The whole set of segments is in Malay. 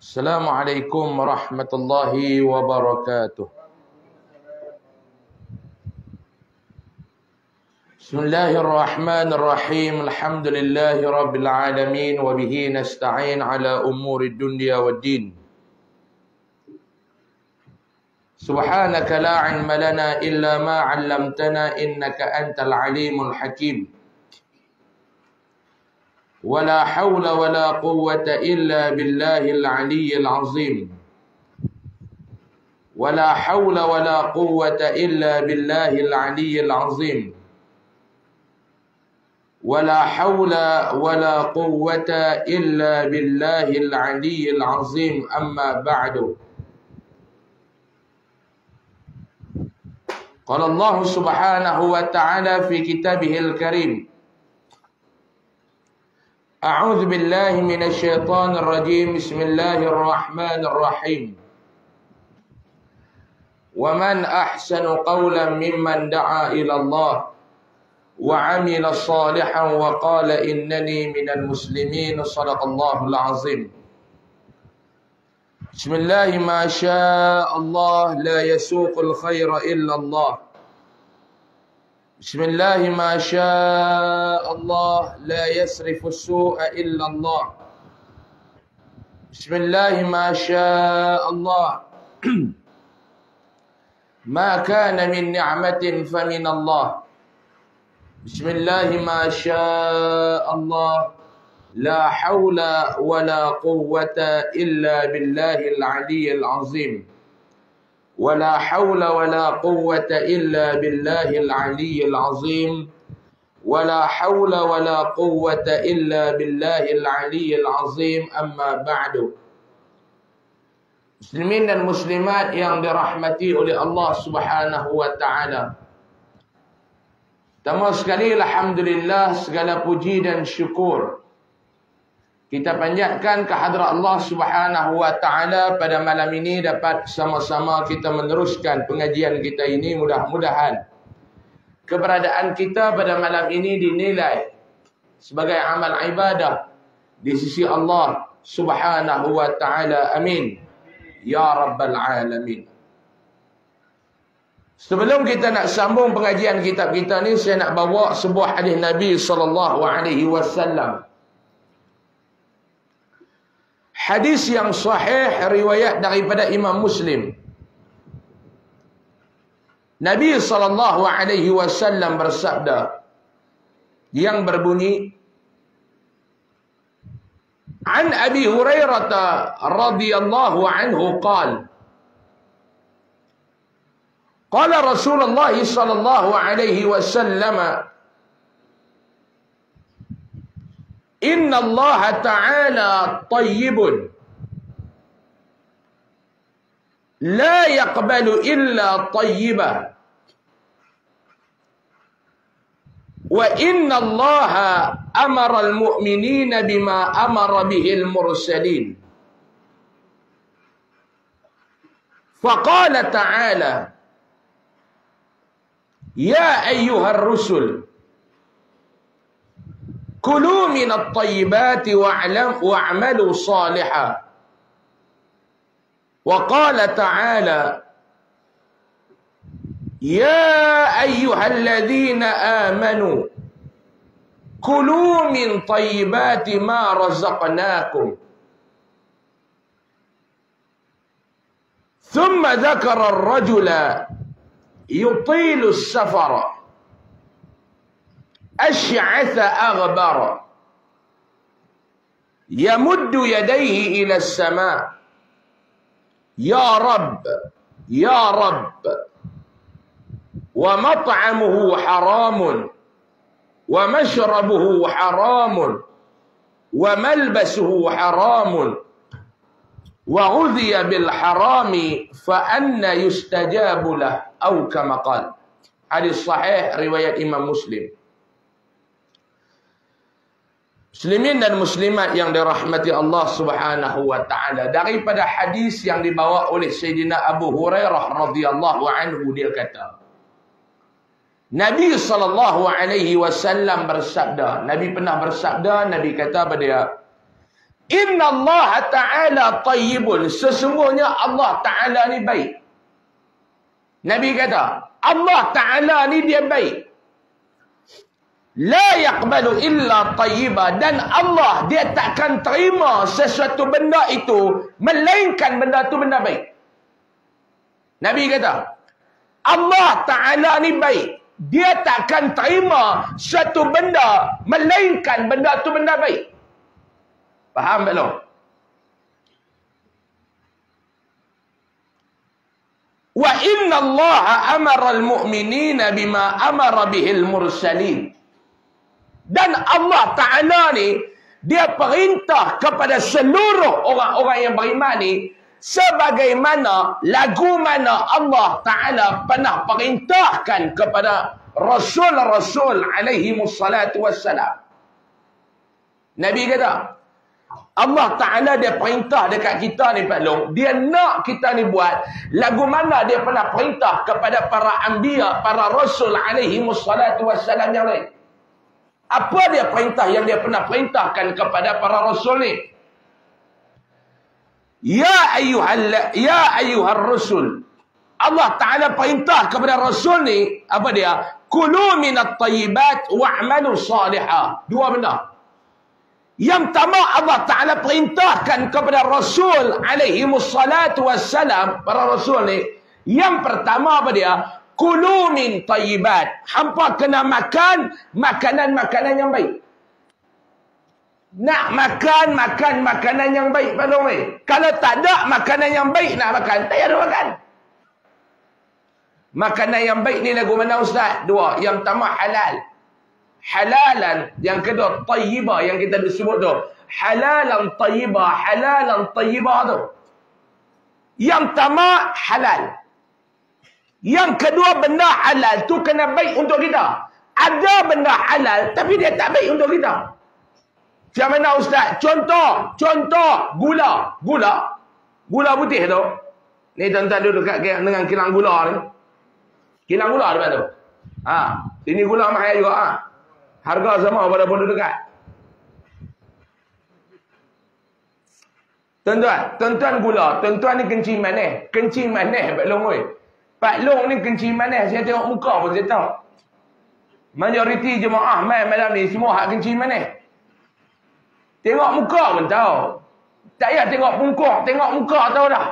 Assalamualaikum warahmatullahi wabarakatuh. Bismillahirrahmanirrahim. Alhamdulillahi rabbil alamin wa bihi nasta'in ala umuri dunya waddin. Subhanaka la ilma lana illa ma 'allamtana innaka antal alimul hakim. ولا حول ولا قوة إلا بالله العلي العظيم ولا حول ولا قوة إلا بالله العلي العظيم ولا حول ولا قوة إلا بالله العلي العظيم أما بعد قال الله سبحانه وتعالى في كتابه الكريم أعوذ بالله من الشيطان الرجيم بسم الله الرحمن الرحيم ومن أحسن قولا ممن دعا إلى الله وعمل صالحا وقال إنني من المسلمين صدق الله العظيم بسم الله ما شاء الله لا يسوق الخير إلا الله بسم الله ما شاء الله لا يصرف السوء إلا الله بسم الله ما شاء الله ما كان من نعمة فمن الله بسم الله ما شاء الله لا حول ولا قوة إلا بالله العلي العظيم ولا حول ولا قوة إلا بالله العلي العظيم ولا حول ولا قوة إلا بالله العلي العظيم أما بعد. Muslimin dan muslimat yang dirahmati oleh Allah Subhanahu wa taala. Pertama sekali alhamdulillah, segala puji dan syukur kita panjatkan kehadrat Allah Subhanahu wa taala pada malam ini dapat sama-sama kita meneruskan pengajian kita ini. Mudah-mudahan keberadaan kita pada malam ini dinilai sebagai amal ibadah di sisi Allah Subhanahu wa taala. Amin ya rabbal alamin. Sebelum kita nak sambung pengajian kitab kita ni, saya nak bawa sebuah hadis Nabi sallallahu alaihi wasallam. Hadis yang sahih riwayat daripada Imam Muslim. Nabi sallallahu alaihi wasallam bersabda, yang berbunyi, An Abi Hurairah radhiyallahu anhu qala qala Rasulullah sallallahu alaihi wasallam Inna Allah ta'ala tayyibun la yaqbalu illa tayyibah wa inna Allah amara al-mu'minina bima amara bihi al-mursalin faqala ta'ala ya ayyuhar rusul kulu minat tayyibati wa'amalu salihah wa qala ta'ala ya ayyuhalladzina amanu kulu min tayyibati ma razaqnakum thumma dhakara ar-rajula yutilu as-safara ash'atha aghbara yamuddu yadayhi ila as-sama' ya Rabb ya Rabb wa mat'amuhu haramun wa mashrabuhu haramun wa malbasuhu haramun wa ghudhiya bil harami fa anna yustajabu lah atau kama qala. Hadis sahih riwayat Imam Muslim. Muslimin dan muslimat yang dirahmati Allah Subhanahu wa taala, daripada hadis yang dibawa oleh Sayyidina Abu Hurairah radhiyallahu anhu, dia kata Nabi sallallahu alaihi wasallam bersabda, Nabi pernah bersabda, Nabi kata pada dia, Inna Allah Ta'ala tayyibun, sesungguhnya Allah Ta'ala ni baik. Nabi kata, Allah Ta'ala ni dia baik. La yaqbalu illa tayyibah, dan Allah dia takkan terima sesuatu benda itu melainkan benda itu benda baik. Nabi kata, Allah Ta'ala ni baik. Dia takkan terima satu benda melainkan benda itu benda baik. Faham belum? Wa inna Allah amara al-mu'minina bima amara bihil mursalin. Dan Allah Ta'ala ni dia perintah kepada seluruh orang-orang yang beriman ni sebagaimana lagu mana Allah Ta'ala pernah perintahkan kepada Rasul-Rasul alaihi mussalatu wassalam. Nabi kata, Allah Ta'ala dia perintah dekat kita ni Pak Long, dia nak kita ni buat lagu mana dia pernah perintah kepada para anbiya, para Rasul alaihi mussalatu wassalam yang lain. Apa dia perintah yang dia pernah perintahkan kepada para Rasul ni? Ya ayyuhar rusul. Allah Ta'ala perintah kepada Rasul ni, apa dia? Kulu minat tayyibat wa'amalu salihah. Dua benda. Yang pertama Allah Ta'ala perintahkan kepada Rasul alaihi mussalatu wassalam, para Rasul ni, yang pertama apa dia? Kulu min tayyibat. Hampa kena makan makanan-makanan yang baik. Nak makan makanan yang baik, Pak Long. Kalau tak ada makanan yang baik nak makan, tak payah makan. Makanan yang baik ni lagu mana Ustaz? Dua. Yang pertama halal. Halalan. Yang kedua tayyibah yang kita disebut tu. Halalan tayyibah tu. Yang pertama halal. Yang kedua benda halal tu kena baik untuk kita. Ada benda halal tapi dia tak baik untuk kita. Macam mana Ustaz? Contoh gula putih tu. Ni tuan-tuan duduk dekat dengan kilang gula ni. Kilang gula depan tu. Sini gula mahal juga. Harga sama pada pondok dekat. Tuan-tuan gula. Tuan-tuan ni kencing manis. Kencing manis Pak Long oi. Pak Long ni kencing manis. Saya tengok muka pun saya tahu. Majoriti jemaah malam ni semua hak kencing manis. Tengok muka pun tahu. Tak payah tengok pungkuk. Tengok muka tahu dah.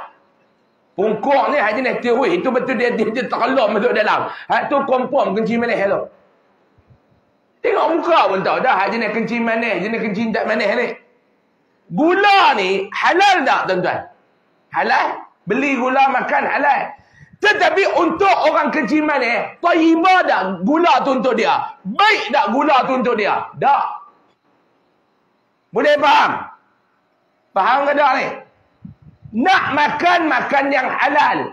Pungkuk ni hak jenis tiwih. Itu betul dia terlom masuk dalam. Hak tu confirm kencing manis tu. Tengok muka pun tahu dah jenis kencing manis, jenis kencing tak manis ni. Gula ni halal tak tuan-tuan? Halal. Beli gula makan halal. Tetapi untuk orang kencing manis, taibah tak gula tu untuk dia? Baik tak gula tu untuk dia? Tak. Boleh faham? Faham ke tak ni? Nak makan yang halal.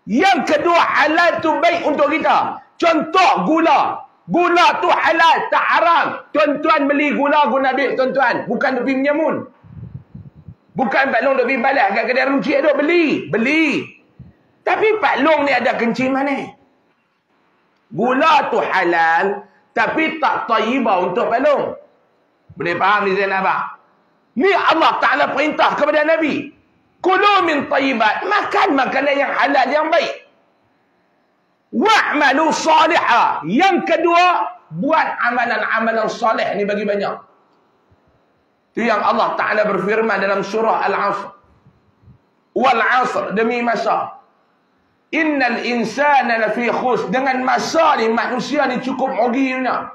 Yang kedua, halal tu baik untuk kita. Contoh gula. Gula tu halal, tak haram. Tuan-tuan beli gula guna duit tuan-tuan. Bukan duk pergi menyamun. Bukan Pak Long duk pergi balas kat kedai runcit duk beli. Beli. Tapi Pak Long ni ada kencing manis. Gula tu halal, tapi tak taibah untuk Pak Long. Boleh faham ni Zainab? Ni Allah Ta'ala perintah kepada Nabi. Kulu min tayyibat. Makan makanan yang halal, yang baik. Wa'malu salihah. Yang kedua, buat amalan-amalan salih ni bagi banyak. Itu yang Allah Ta'ala berfirman dalam surah Al-Asr. Wal asr, demi masa. Innal insana lafi khus. Dengan masa ni, manusia ni cukup ruginya.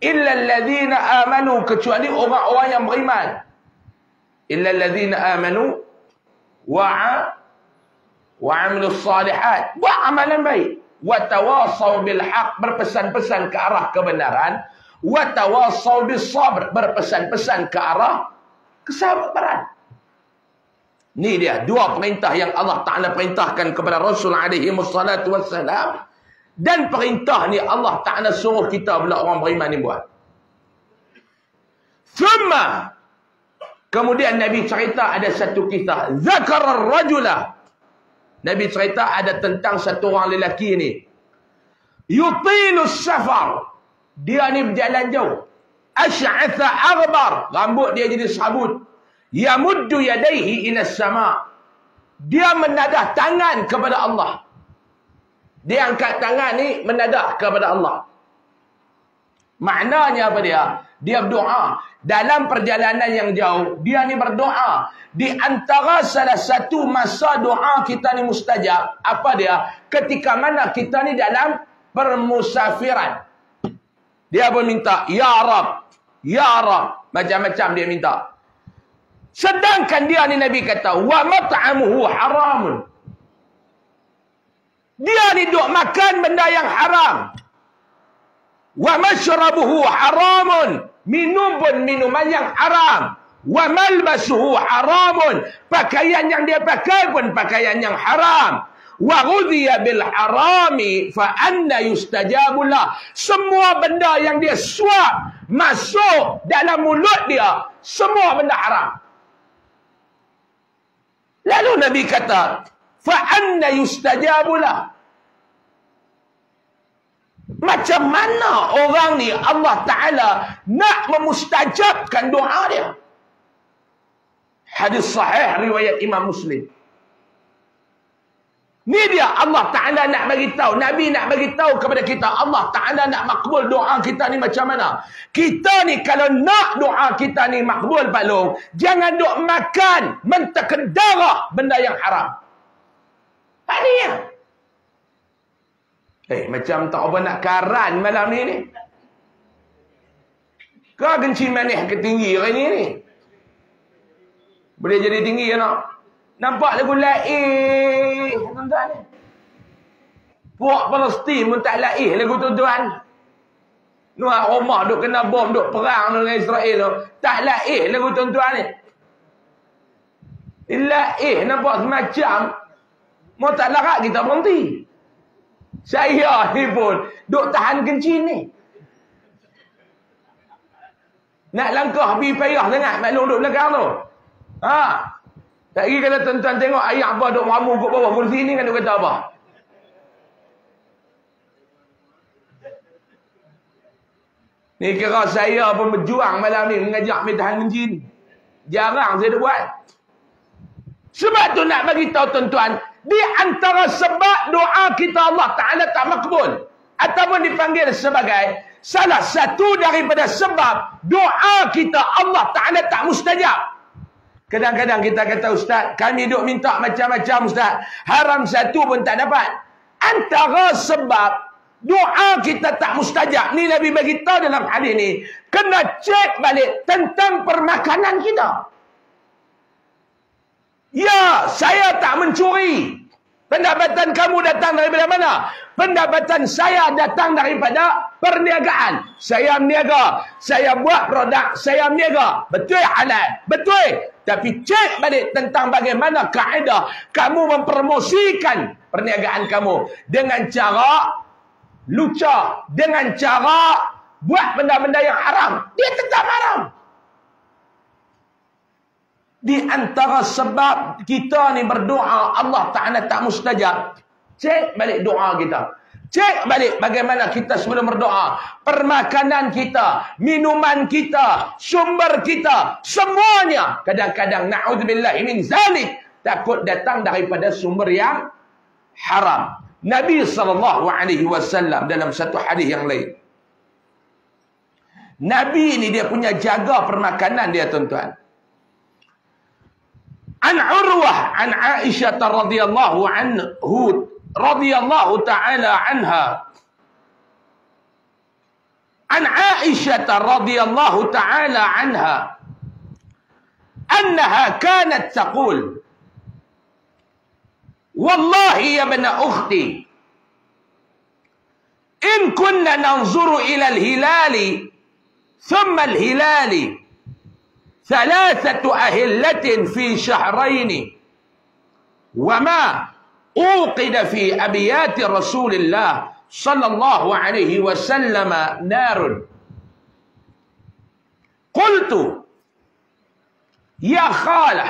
Illa alladhina amanu. Kecuali orang-orang yang beriman. Illa alladhina amanu. Wa'amilus salihat. Buat amalan baik. Watawasaw bil haq, berpesan-pesan ke arah kebenaran. Watawasaw bis sabr, berpesan-pesan ke arah kesabaran. Ni dia dua perintah yang Allah Ta'ala perintahkan kepada Rasul alaihi wassalatu wassalam. Dan perintah ni Allah Ta'ala suruh kita pula orang beriman ni buat. Thumma, kemudian Nabi cerita ada satu kisah. Zakara ar-rajula. Nabi cerita ada tentang satu orang lelaki ni. Yutilus safar. Dia ni berjalan jauh. Ash'atha aghbar. Rambut dia jadi sabut. Yamuddu yadaihi ila sama. Dia menadah tangan kepada Allah. Dia angkat tangan ni menadah kepada Allah. Maknanya apa dia? Dia berdoa. Dalam perjalanan yang jauh, dia ni berdoa. Di antara salah satu masa doa kita ni mustajab. Apa dia? Ketika mana kita ni dalam permusafiran. Dia pun minta, Ya Rab, Ya Rab. Macam-macam dia minta. Sedangkan dia ni Nabi kata, Wa mat'amuhu haramun. Dia ni duk makan benda yang haram. Wa mashrabuhu haramun. Minum pun minuman yang haram. Wa malbasuhu haramun. Pakaian yang dia pakai pun pakaian yang haram. Wa ghudhiya bil harami fa anna yustajabulah. Semua benda yang dia suap masuk dalam mulut dia, semua benda haram. Lalu Nabi kata, fa anna yustajabulah. Macam mana orang ni Allah Ta'ala nak memustajabkan doa dia? Hadis sahih riwayat Imam Muslim. Ni dia Allah Ta'ala nak bagi tahu, Nabi nak bagi tahu kepada kita, Allah Ta'ala nak makbul doa kita ni macam mana. Kita ni kalau nak doa kita ni makbul Pak Long, jangan duk makan mentekan darah benda yang haram. Ini ya. Macam tak apa nak karan malam ni. Kau kencing manis ke tinggi hari ni? Boleh jadi tinggi ya nak? Nampak lagu laih tuan-tuan ni. Puak Palestin pun tak laih lagu tuan-tuan. Nuh rumah duk kena bom, duk perang dengan Israel tu. Tak laih lagu tuan-tuan ni. Laih nampak semacam mau tak larat kita berhenti. Saya ni pun duk tahan kencing ni. Nak langkah pergi payah sangat maklum duk belakang tu. Tak lagi kata tuan-tuan tengok ayah apa duk meramu kat bawah kursi ni kan duk kata apa? Ni kira saya pun berjuang malam ni mengajak mai tahan kencing. Jarang saya dah buat. Sebab tu nak bagi tahu tuan-tuan, di antara sebab doa kita Allah Ta'ala tak makbul ataupun dipanggil sebagai salah satu daripada sebab doa kita Allah Ta'ala tak mustajab. Kadang-kadang kita kata, Ustaz, kami duk minta macam-macam Ustaz, haram satu pun tak dapat. Antara sebab doa kita tak mustajab. Ni Nabi bagi tahu dalam hadis ni, kena cek balik tentang permakanan kita. Ya, saya tak mencuri. Pendapatan kamu datang daripada mana? Pendapatan saya datang daripada perniagaan. Saya meniaga, saya buat produk, saya meniaga. Betul halal, betul. Tapi cek balik tentang bagaimana kaedah kamu mempromosikan perniagaan kamu dengan cara lucah, dengan cara buat benda-benda yang haram. Dia tetap haram. Di antara sebab kita ni berdoa Allah Ta'ala tak mustajab, cek balik doa kita. Cek balik bagaimana kita sebelum berdoa. Permakanan kita, minuman kita, sumber kita, semuanya kadang-kadang na'udzubillah min zalik, takut datang daripada sumber yang haram. Nabi SAW dalam satu hadis yang lain, Nabi ni dia punya jaga permakanan dia, tuan-tuan. An Urwah an Aisyah radhiyallahu anhu radhiyallahu ta'ala anha. An Aisyah radhiyallahu ta'ala anha annaha kanat taqul, wallahi ya bana ukhti, in kunna nanzuru ila al-hilali thumma al-hilali ثلاثة أهلة في شهرين وما أوقد في أبيات رسول الله صلى الله عليه وسلم نار. قلت يا خالة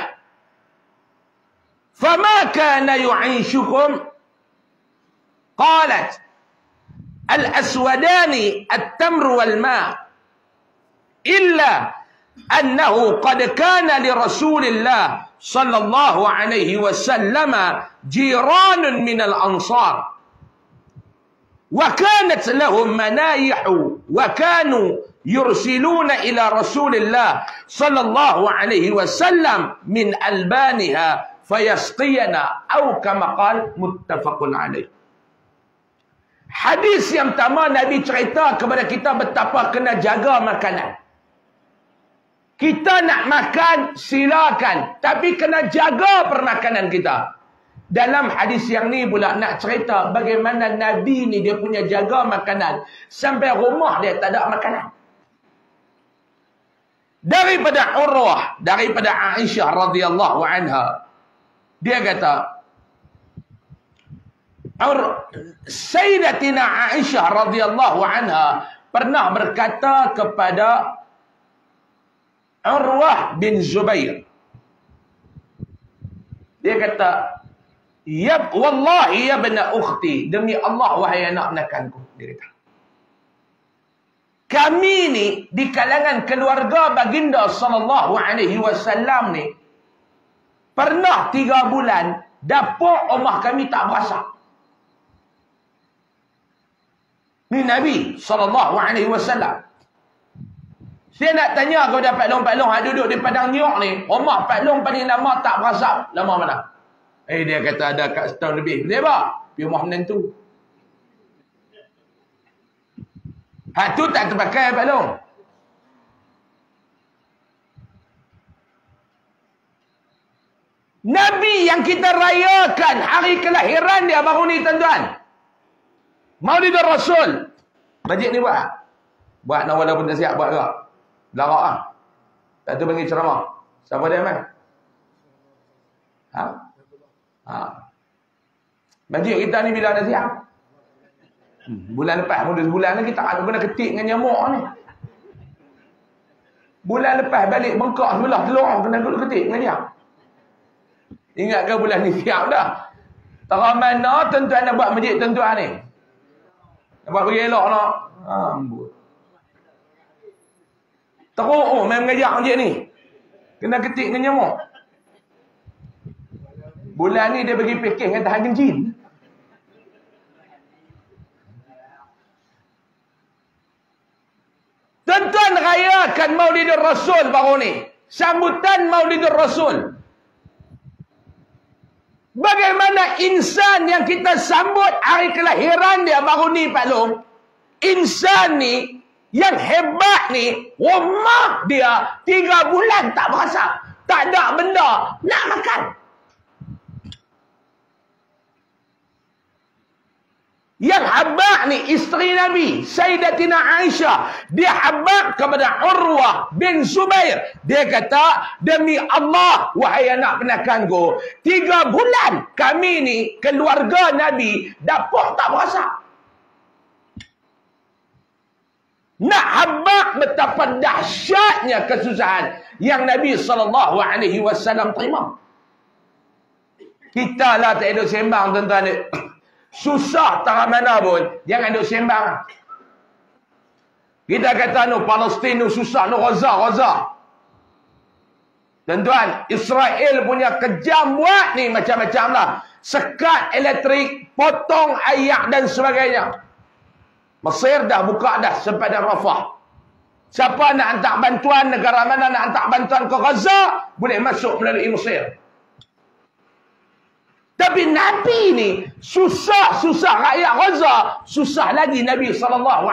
فما كان يعيشكم؟ قالت الأسودان التمر والماء إلا أنه قد كان لرسول الله صلى الله عليه وسلم جيران من الأنصار وكانت لهم منايح وكانوا يرسلون إلى رسول الله صلى الله عليه وسلم من ألبانها فيسقينا أو كما قال متفق عليه. Hadis yang pertama Nabi cerita kepada kita betapa kena jaga makanan. Kita nak makan, silakan. Tapi kena jaga permakanan kita. Dalam hadis yang ni pula nak cerita bagaimana Nabi ni dia punya jaga makanan. Sampai rumah dia tak ada makanan. Daripada Urwah, daripada Aisyah radhiyallahu anha, dia kata, Sayyidatina Aisyah radhiyallahu anha pernah berkata kepada Urwah bin Zubair. Dia kata, ya wallahi ya bana ukhti, demi Allah wahai anak menakanku. Dia kata, kami ni di kalangan keluarga baginda sallallahu alaihi wasallam ni pernah 3 bulan dapur rumah kami tak berasak. Ni Nabi sallallahu alaihi wasallam. Saya nak tanya kepada Pak Long yang duduk di Padang New York ni, rumah Pak Long paling lama tak berasap lama mana? Dia kata ada kat setahun lebih. Dia apa? Pergi rumah menantu. Tu tak terpakai Pak Long. Nabi yang kita rayakan hari kelahiran dia baru ni, tuan-tuan. Maulid Rasul. Masjid ni buat. Buat walaupun tak siap buat ke? Larak lah. Tak tu bagi ceramah. Siapa dia main? Masjid kita ni bila dah siap? Bulan lepas, mudah sebulan lagi tak ada kena ketik dengan nyamuk ni. Bulan lepas balik bengkak sebelah telur, kena duduk ketik dengan dia. Ingat ke bulan ni siap dah? Tara mana tuan-tuan nak buat masjid tuan-tuan ni? Nak buat bagi elok nak? Ambut. Teruk main mengajak masjid ni. Kena ketik dengan nyamuk. Bulan ni dia bagi packing dengan tahan jin. Tuan-tuan rayakan Maulid Rasul baru ni. Sambutan Maulid Rasul. Bagaimana insan yang kita sambut hari kelahiran dia baru ni Pak Long, insan ni yang hebat ni, rumah dia 3 bulan tak berasa, tak ada benda nak makan. Yang habaq ni isteri Nabi Sayyidatina Aisyah, dia habaq kepada Urwah bin Zubair. Dia kata, demi Allah wahai anak penakanku, 3 bulan kami ni keluarga Nabi dapur tak berasa. Nak habaq betapa dahsyatnya kesusahan yang Nabi SAW terima. Kita lah tak duduk sembang tuan-tuan ni. Susah tak mana pun, jangan duk sembang. Kita kata Palestin susah, Gaza. Tuan-tuan, Israel punya kejam buat ni macam-macam lah. Sekat elektrik, potong air dan sebagainya. Mesir dah buka dah sempadan Rafah. Siapa nak hantar bantuan, negara mana nak hantar bantuan ke Gaza, boleh masuk melalui Mesir. Tapi Nabi ni susah rakyat Gaza, susah lagi Nabi SAW.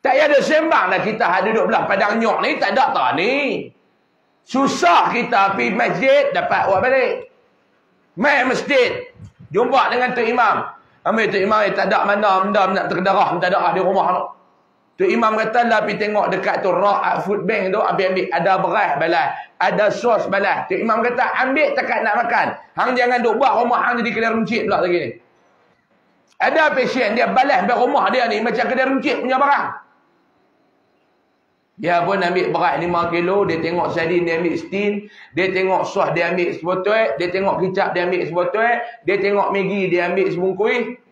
Tak ada sembang lah kita duduk belah padang nyok ni, tak ada tak ni. Susah kita pergi masjid, dapat buat balik. Mai masjid, jumpa dengan Tok Imam. Ambil Tok Imam, tak ada mana benda nak terdarah, tak ada di rumah tu. Tok Imam kata lah pergi tengok dekat tu rak food bank tu, ambil ada beras balas, ada sos balas. Tok Imam kata ambil takat nak makan. Hang jangan duk buat rumah hang jadi kedai runcit pula lagi ni. Ada pasien dia balas ber rumah dia ni macam kedai runcit punya barang. Dia pun ambil beras 5 kilo, dia tengok sardin dia ambil setin, dia tengok sos dia ambil sebotol, dia tengok kicap dia ambil sebotol, dia tengok Maggi dia ambil sebungkus.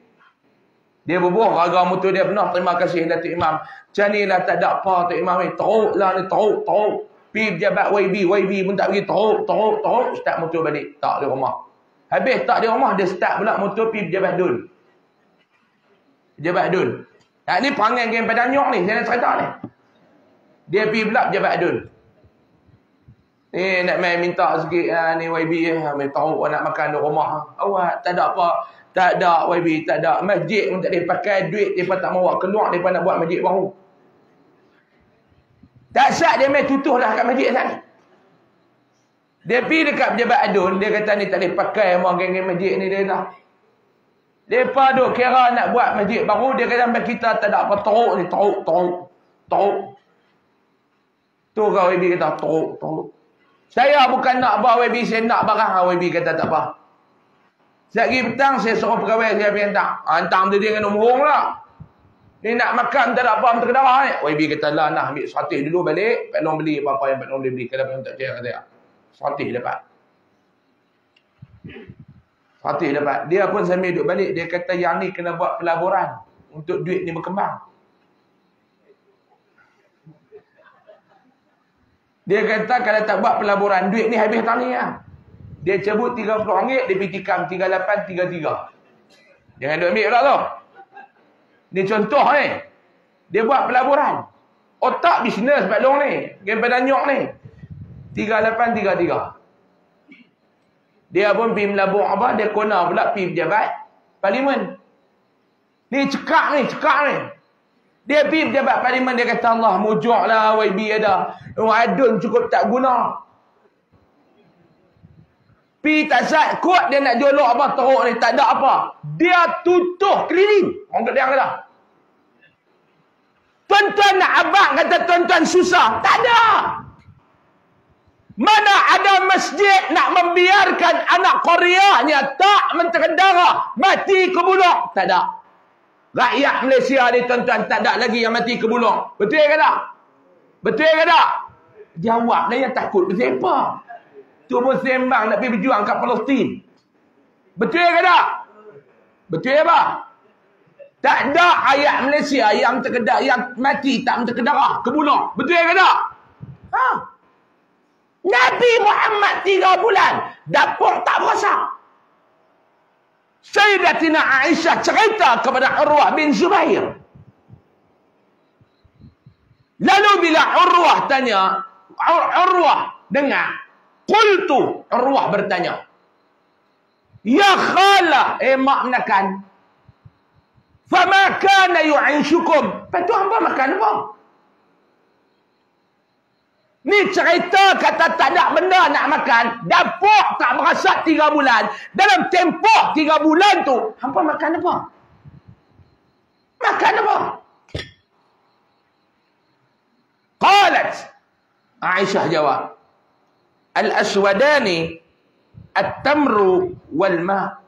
Dia berbuah raga mutu dia penuh terima kasih Datuk Imam. Macam ni lah tak ada apa Datuk Imam ni. Teruk lah ni, teruk. Pergi pejabat YB pun tak pergi. Teruk. Start mutu balik. Tak di rumah. Habis tak di rumah, dia start pula mutu pergi pejabat Dun. Pejabat Dun. Nah, ni perangai geng Padang Nyok ni. Saya nak cerita ni. Dia pergi pula pejabat Dun. Ni nak main minta sikit ni YB teruk nak makan di rumah. Awak tak ada apa. Tak ada YB, tak ada. Masjid pun tak boleh pakai duit. Mereka tak mahu keluar. Mereka nak buat masjid baru. Tak sat dia main tutuh lah kat masjid sana. Dia pergi dekat pejabat Adun. Dia kata ni tak boleh pakai semua geng-geng masjid ni dia dah. Mereka duk kira nak buat masjid baru. Dia kata kita tak ada apa teruk ni. Teruk. Tu kau YB kata teruk. Saya bukan nak bawa YB. Saya nak barang. YB kata tak apa. Sekali petang saya suruh pegawai saya pergi hantar. Hantar dia dengan umurung lah. Ni nak makan tak ada apa hantar ke darah ni. YB kata lah nak ambil satih dulu balik. Pak Long beli apa-apa yang Pak Long boleh beli. Kalau Pak Long tak percaya kata ya. Satih dapat. Dia pun sambil duduk balik. Dia kata yang ni kena buat pelaburan. Untuk duit ni berkembang. Dia kata kalau tak buat pelaburan duit ni habis tahun ni lah. Dia cabut RM30, dia pergi tikam 3833. Jangan duk ambil pula tu. Ni contoh ni. Dia buat pelaburan. Otak bisnes Pak Long ni. Geng Padang Nyok ni. 3833. Dia pun pergi melabur apa? Dia kona pula pergi pejabat parlimen. Ni cekak ni. Dia pergi pejabat parlimen. Dia kata Allah mujuk lah YB ada. Adun cukup tak guna. Pi tak sat kuat dia nak jolok apa teruk ni, tak ada apa. Dia tutuh keliling. Orang kata kata. Tuan-tuan nak abang kata tuan-tuan susah. Tak ada. Mana ada masjid nak membiarkan anak Koreanya tak menterdarah, mati ke buluk? Tak ada. Rakyat Malaysia ni tuan-tuan tak ada lagi yang mati ke buluk. Betul ke tak? Jawab dia yang takut betul apa? Tu pun sembang nak pergi berjuang kat Palestin. Betul ke tak? Betul apa? Tak ada rakyat Malaysia yang terkedak, yang mati tak terkedarah, kebuluk. Betul ke tak? Nabi Muhammad 3 bulan dapur tak berasa. Sayyidatina Aisyah cerita kepada Urwah bin Zubair. Lalu bila Urwah tanya, Urwah dengar, Qultu, Urwah bertanya, ya khala, mak menakan. Fama kana yu'aishukum. Lepas tu hangpa makan apa? Ni cerita kata tak ada benda nak makan. Dapur tak berasak 3 bulan. Dalam tempoh 3 bulan tu, hangpa makan apa? Makan apa? Qalat, Aisyah jawab, al-aswadani at-tamru wal-ma'.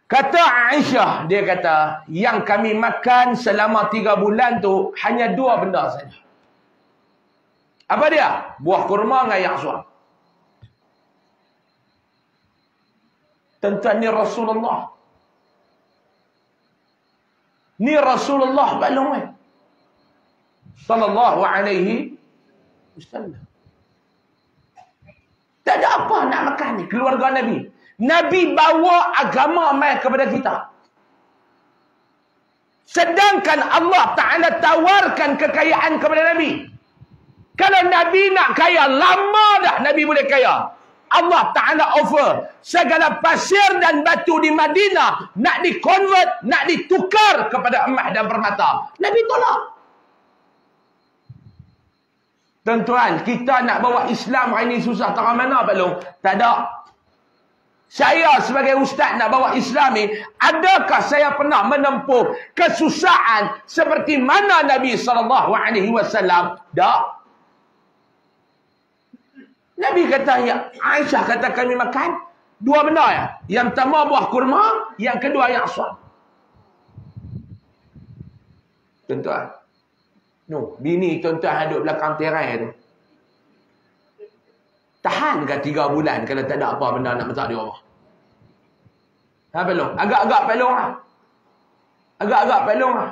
Kata Aisyah, dia kata, yang kami makan selama 3 bulan tu hanya 2 benda saja. Apa dia? Buah kurma dengan air aswad. Tuan-tuan, ni Rasulullah. Ni Rasulullah balong sallallahu alaihi wasallam. Tak ada apa nak makan ni, keluarga Nabi. Nabi bawa agama mai kepada kita. Sedangkan Allah Ta'ala tawarkan kekayaan kepada Nabi. Kalau Nabi nak kaya, lama dah Nabi boleh kaya. Allah Ta'ala offer segala pasir dan batu di Madinah nak di-convert, nak ditukar kepada emas dan permata. Nabi tolak. Tuan-tuan, kita nak bawa Islam hari ini susah tak mana belum? Tak ada. Saya sebagai ustaz nak bawa Islam ni, adakah saya pernah menempuh kesusahan seperti mana Nabi SAW? Tak. Nabi kata, ya, Aisyah kata kami makan 2 benda ya. Yang pertama buah kurma, yang kedua yang aswad. Tuan-tuan, bini tuan-tuan duduk belakang tirai tu. Tahan ke 3 bulan kalau tak ada apa benda nak masak di rumah? Ha, pelong. Agak-agak pelong lah. Agak-agak pelong lah.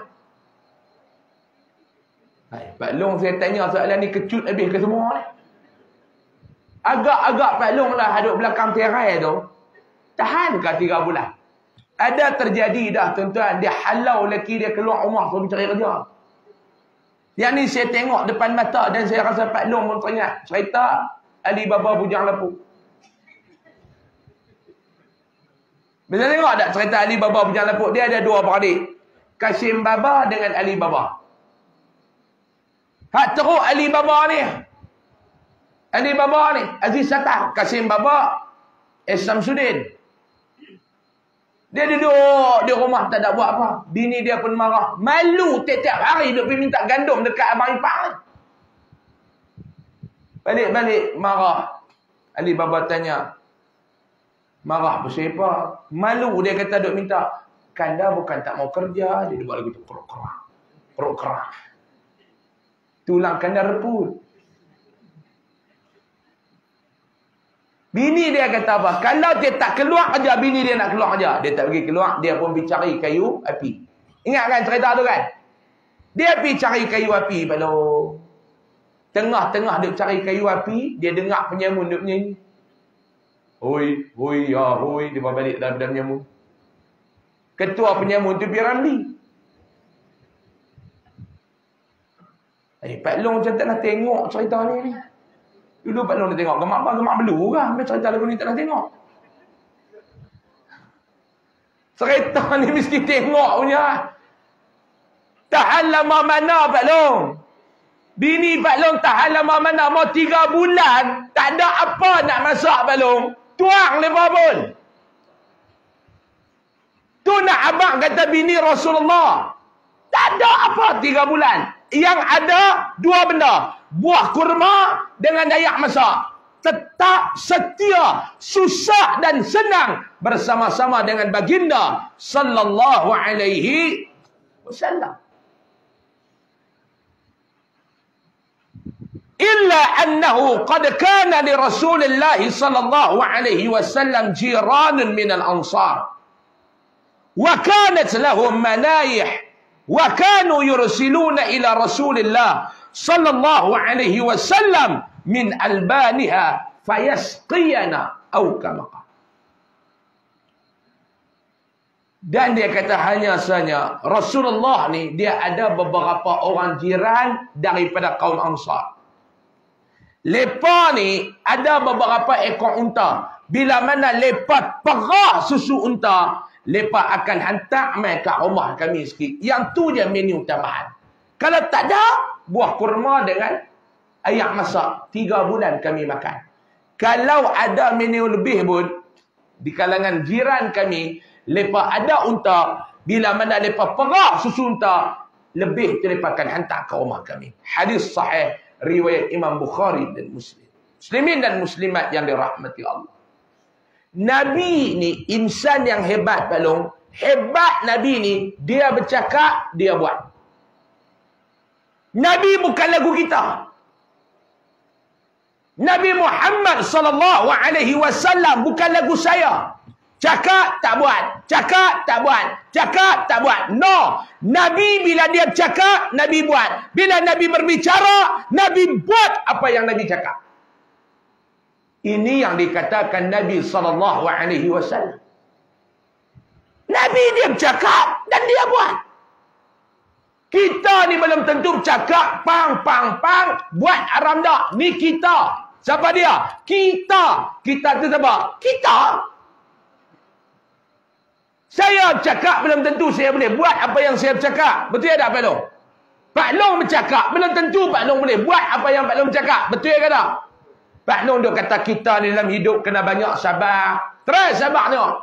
Pak Long, saya tanya soalan ni kecut habis ke semua ni? Agak-agak Pak Long lah duduk belakang tirai tu. Tahan ke 3 bulan? Ada terjadi dah tuan-tuan. Dia halau lelaki dia keluar rumah suruh cari kerja. Yang ni saya tengok depan mata dan saya rasa Pak Long pun teringat cerita Alibaba Bujang Lapuk. Bila tengok tak cerita Alibaba Bujang Lapuk, dia ada 2 beradik. Kasim Baba dengan Ali Baba. Hak teruk Ali Baba ni. Ali Baba ni, Aziz Sattar. Kasim Baba, Samsudin. Dia duduk di rumah tak ada buat apa. Bini dia pun marah. Malu tiap-tiap hari duduk pergi minta gandum dekat abang ipar ni. Balik-balik marah. Ali Baba tanya, marah pasal apa? Malu dia kata duk minta. Kanda bukan tak mau kerja, dia buat lagu tu perut kerang. Tulang kanda reput. Bini dia kata apa? Kalau dia tak keluar kerja, bini dia nak keluar kerja. Dia tak pergi keluar, dia pun pergi cari kayu api. Ingat kan cerita tu kan? Dia pergi cari kayu api pada tengah-tengah dia cari kayu api, dia dengar penyamun dia menyanyi. Hoi, hoi, ya, hoi. Dia balik dalam penyamun. Ketua penyamun tu P. Ramli. Pak Long macam tak nak tengok cerita ni. Dulu Pak Long dia tengok gemak apa? Gemak belu kan? Macam cerita lagu ni tak nak tengok. Cerita ni mesti tengok punya. Tahan lama mana Pak Long? Bini Pak Long tahan lama mana? Mau 3 bulan. Tak ada apa nak masak Pak Long. Tuang lepas pun. Tu nak abang kata bini Rasulullah. Tak ada apa 3 bulan. Yang ada 2 benda. Buah kurma dengan dayak masak. Tetap setia, susah dan senang bersama-sama dengan baginda sallallahu alaihi wasallam. Illa annahu qad kana li Rasulillah sallallahu alaihi wasallam jiranun min al-ansar. Wa kanat lahum manayih. وكانوا يرسلون إلى رسول الله صلى الله عليه وسلم من ألبانها فيسقينا أو كما قال. Dan dia kata hanya saja Rasulullah ni dia ada beberapa orang jiran daripada kaum Ansar. Lepa ni ada beberapa ekor unta. Bila mana lepa perah susu unta, lepa akan hantar mai kat rumah kami sikit. Yang tu je menu tambahan. Kalau tak ada, buah kurma dengan ayak masak. 3 bulan kami makan. Kalau ada menu lebih pun, di kalangan jiran kami, lepa ada unta, bila mana lepa perah susu unta, lebih tu lepa akan hantar ke rumah kami. Hadis sahih, riwayat Imam Bukhari dan Muslim. Muslimin dan muslimat yang dirahmati Allah. Nabi ni insan yang hebat, Pak Long. Hebat Nabi ni, dia bercakap, dia buat. Nabi bukan lagu kita. Nabi Muhammad sallallahu alaihi wasallam bukan lagu saya. Cakap tak buat, cakap tak buat, cakap tak buat. No. Nabi bila dia cakap, Nabi buat. Bila Nabi berbicara, Nabi buat apa yang Nabi cakap. Ini yang dikatakan Nabi sallallahu alaihi wasallam. Nabi dia bercakap dan dia buat. Kita ni belum tentu cakap pang pang pang buat haram dak. Ni kita. Siapa dia? Kita. Kita tu siapa? Kita. Saya cakap belum tentu saya boleh buat apa yang saya bercakap. Betul tak Pak Long? Pak Long bercakap belum tentu Pak Long boleh buat apa yang Pak Long bercakap. Betul ke tak? Pak Long duk kata kita ni dalam hidup kena banyak sabar. Try sabar tengok.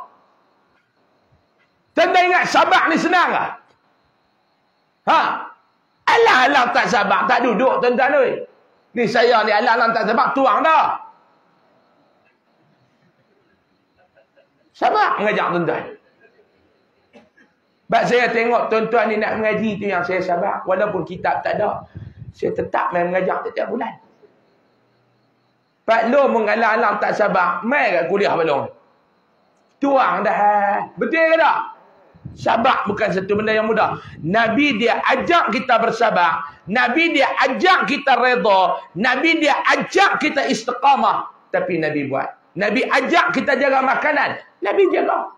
Tanda ingat sabar ni senang ke? Ha? Alah-alah tak sabar, tak duduk tuan-tuan oi. Ni saya ni alah-alah tak sabar, tuang dah. Sabar mengajak tuan-tuan. Sebab saya tengok tuan-tuan ni nak mengaji tu yang saya sabar. Walaupun kitab tak ada, saya tetap main mengajar setiap bulan. Pak Long mengalah-alah tak sabar, mai kat kuliah Pak Long. Tuang dah. Betul ke tak? Sabar bukan satu benda yang mudah. Nabi dia ajak kita bersabar. Nabi dia ajak kita redha. Nabi dia ajak kita istiqamah. Tapi Nabi buat. Nabi ajak kita jaga makanan. Nabi jaga.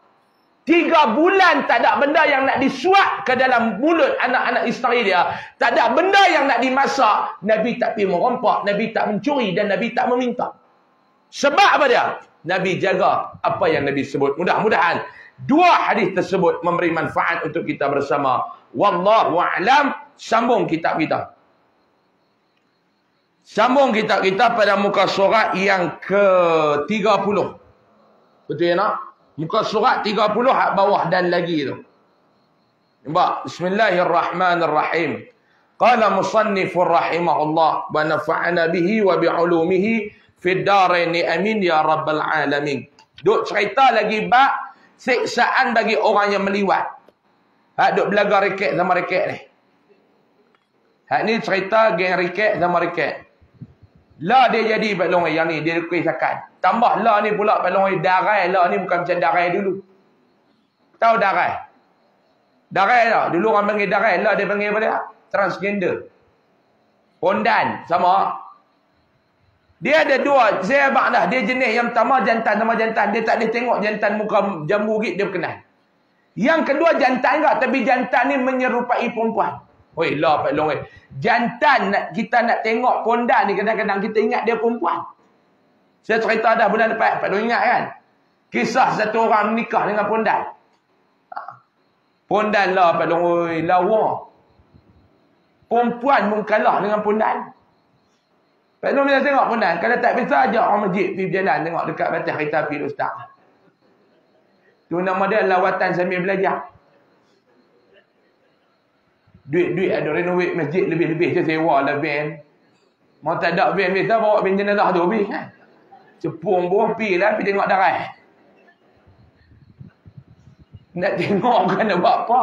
3 bulan tak ada benda yang nak disuap ke dalam mulut anak-anak isteri dia. Tak ada benda yang nak dimasak. Nabi tak pergi merompak. Nabi tak mencuri dan Nabi tak meminta. Sebab apa dia? Nabi jaga apa yang Nabi sebut. Mudah-mudahan 2 hadis tersebut memberi manfaat untuk kita bersama. Wallahu a'lam. Sambung kitab kita. Sambung kitab kita pada muka surat yang ke-30. Betul ya nak? Muka surat 30 hak bawah dan lagi tu. Nampak? Bismillahirrahmanirrahim. Qala musannifur rahimahullah wa nafa'ana bihi wa bi'ulumihi fid daraini amin ya rabbal alamin. Duk cerita lagi bab siksaan bagi orang yang meliwat. Hak duk belaga reket sama reket ni. Hak ni cerita geng reket sama reket. La dia jadi Pak Long yang ni dia kisahkan. Tambah la ni pula Pak Long darai la ni bukan macam darai dulu. Tahu darai? Darai tak? Dulu orang panggil darai, la dia panggil apa dia? Transgender. Pondan sama. Dia ada 2, saya abang dah. Dia jenis yang pertama jantan sama jantan. Dia tak boleh tengok jantan muka jambu git dia berkenan. Yang kedua jantan enggak, tapi jantan ni menyerupai perempuan. Oi lah Pak Long. Jantan kita nak tengok pondan ni kadang-kadang kita ingat dia perempuan. Saya cerita dah bulan lepas, Pak Long ingat kan? Kisah satu orang menikah dengan pondan. Pondan lah Pak Long, oi lawa. Perempuan pun kalah dengan pondan. Pak Long bila tengok pondan, kalau tak bisa ajak orang masjid pergi berjalan tengok dekat batas kereta api Ustaz. Tu nama dia lawatan sambil belajar. Duit-duit ada renovate masjid lebih-lebih je sewa lah van. Mau tak ada van kita bawa van jenazah tu pergi kan. Cepung pun pergi lah pergi tengok darah. Nak tengok kan nak buat apa?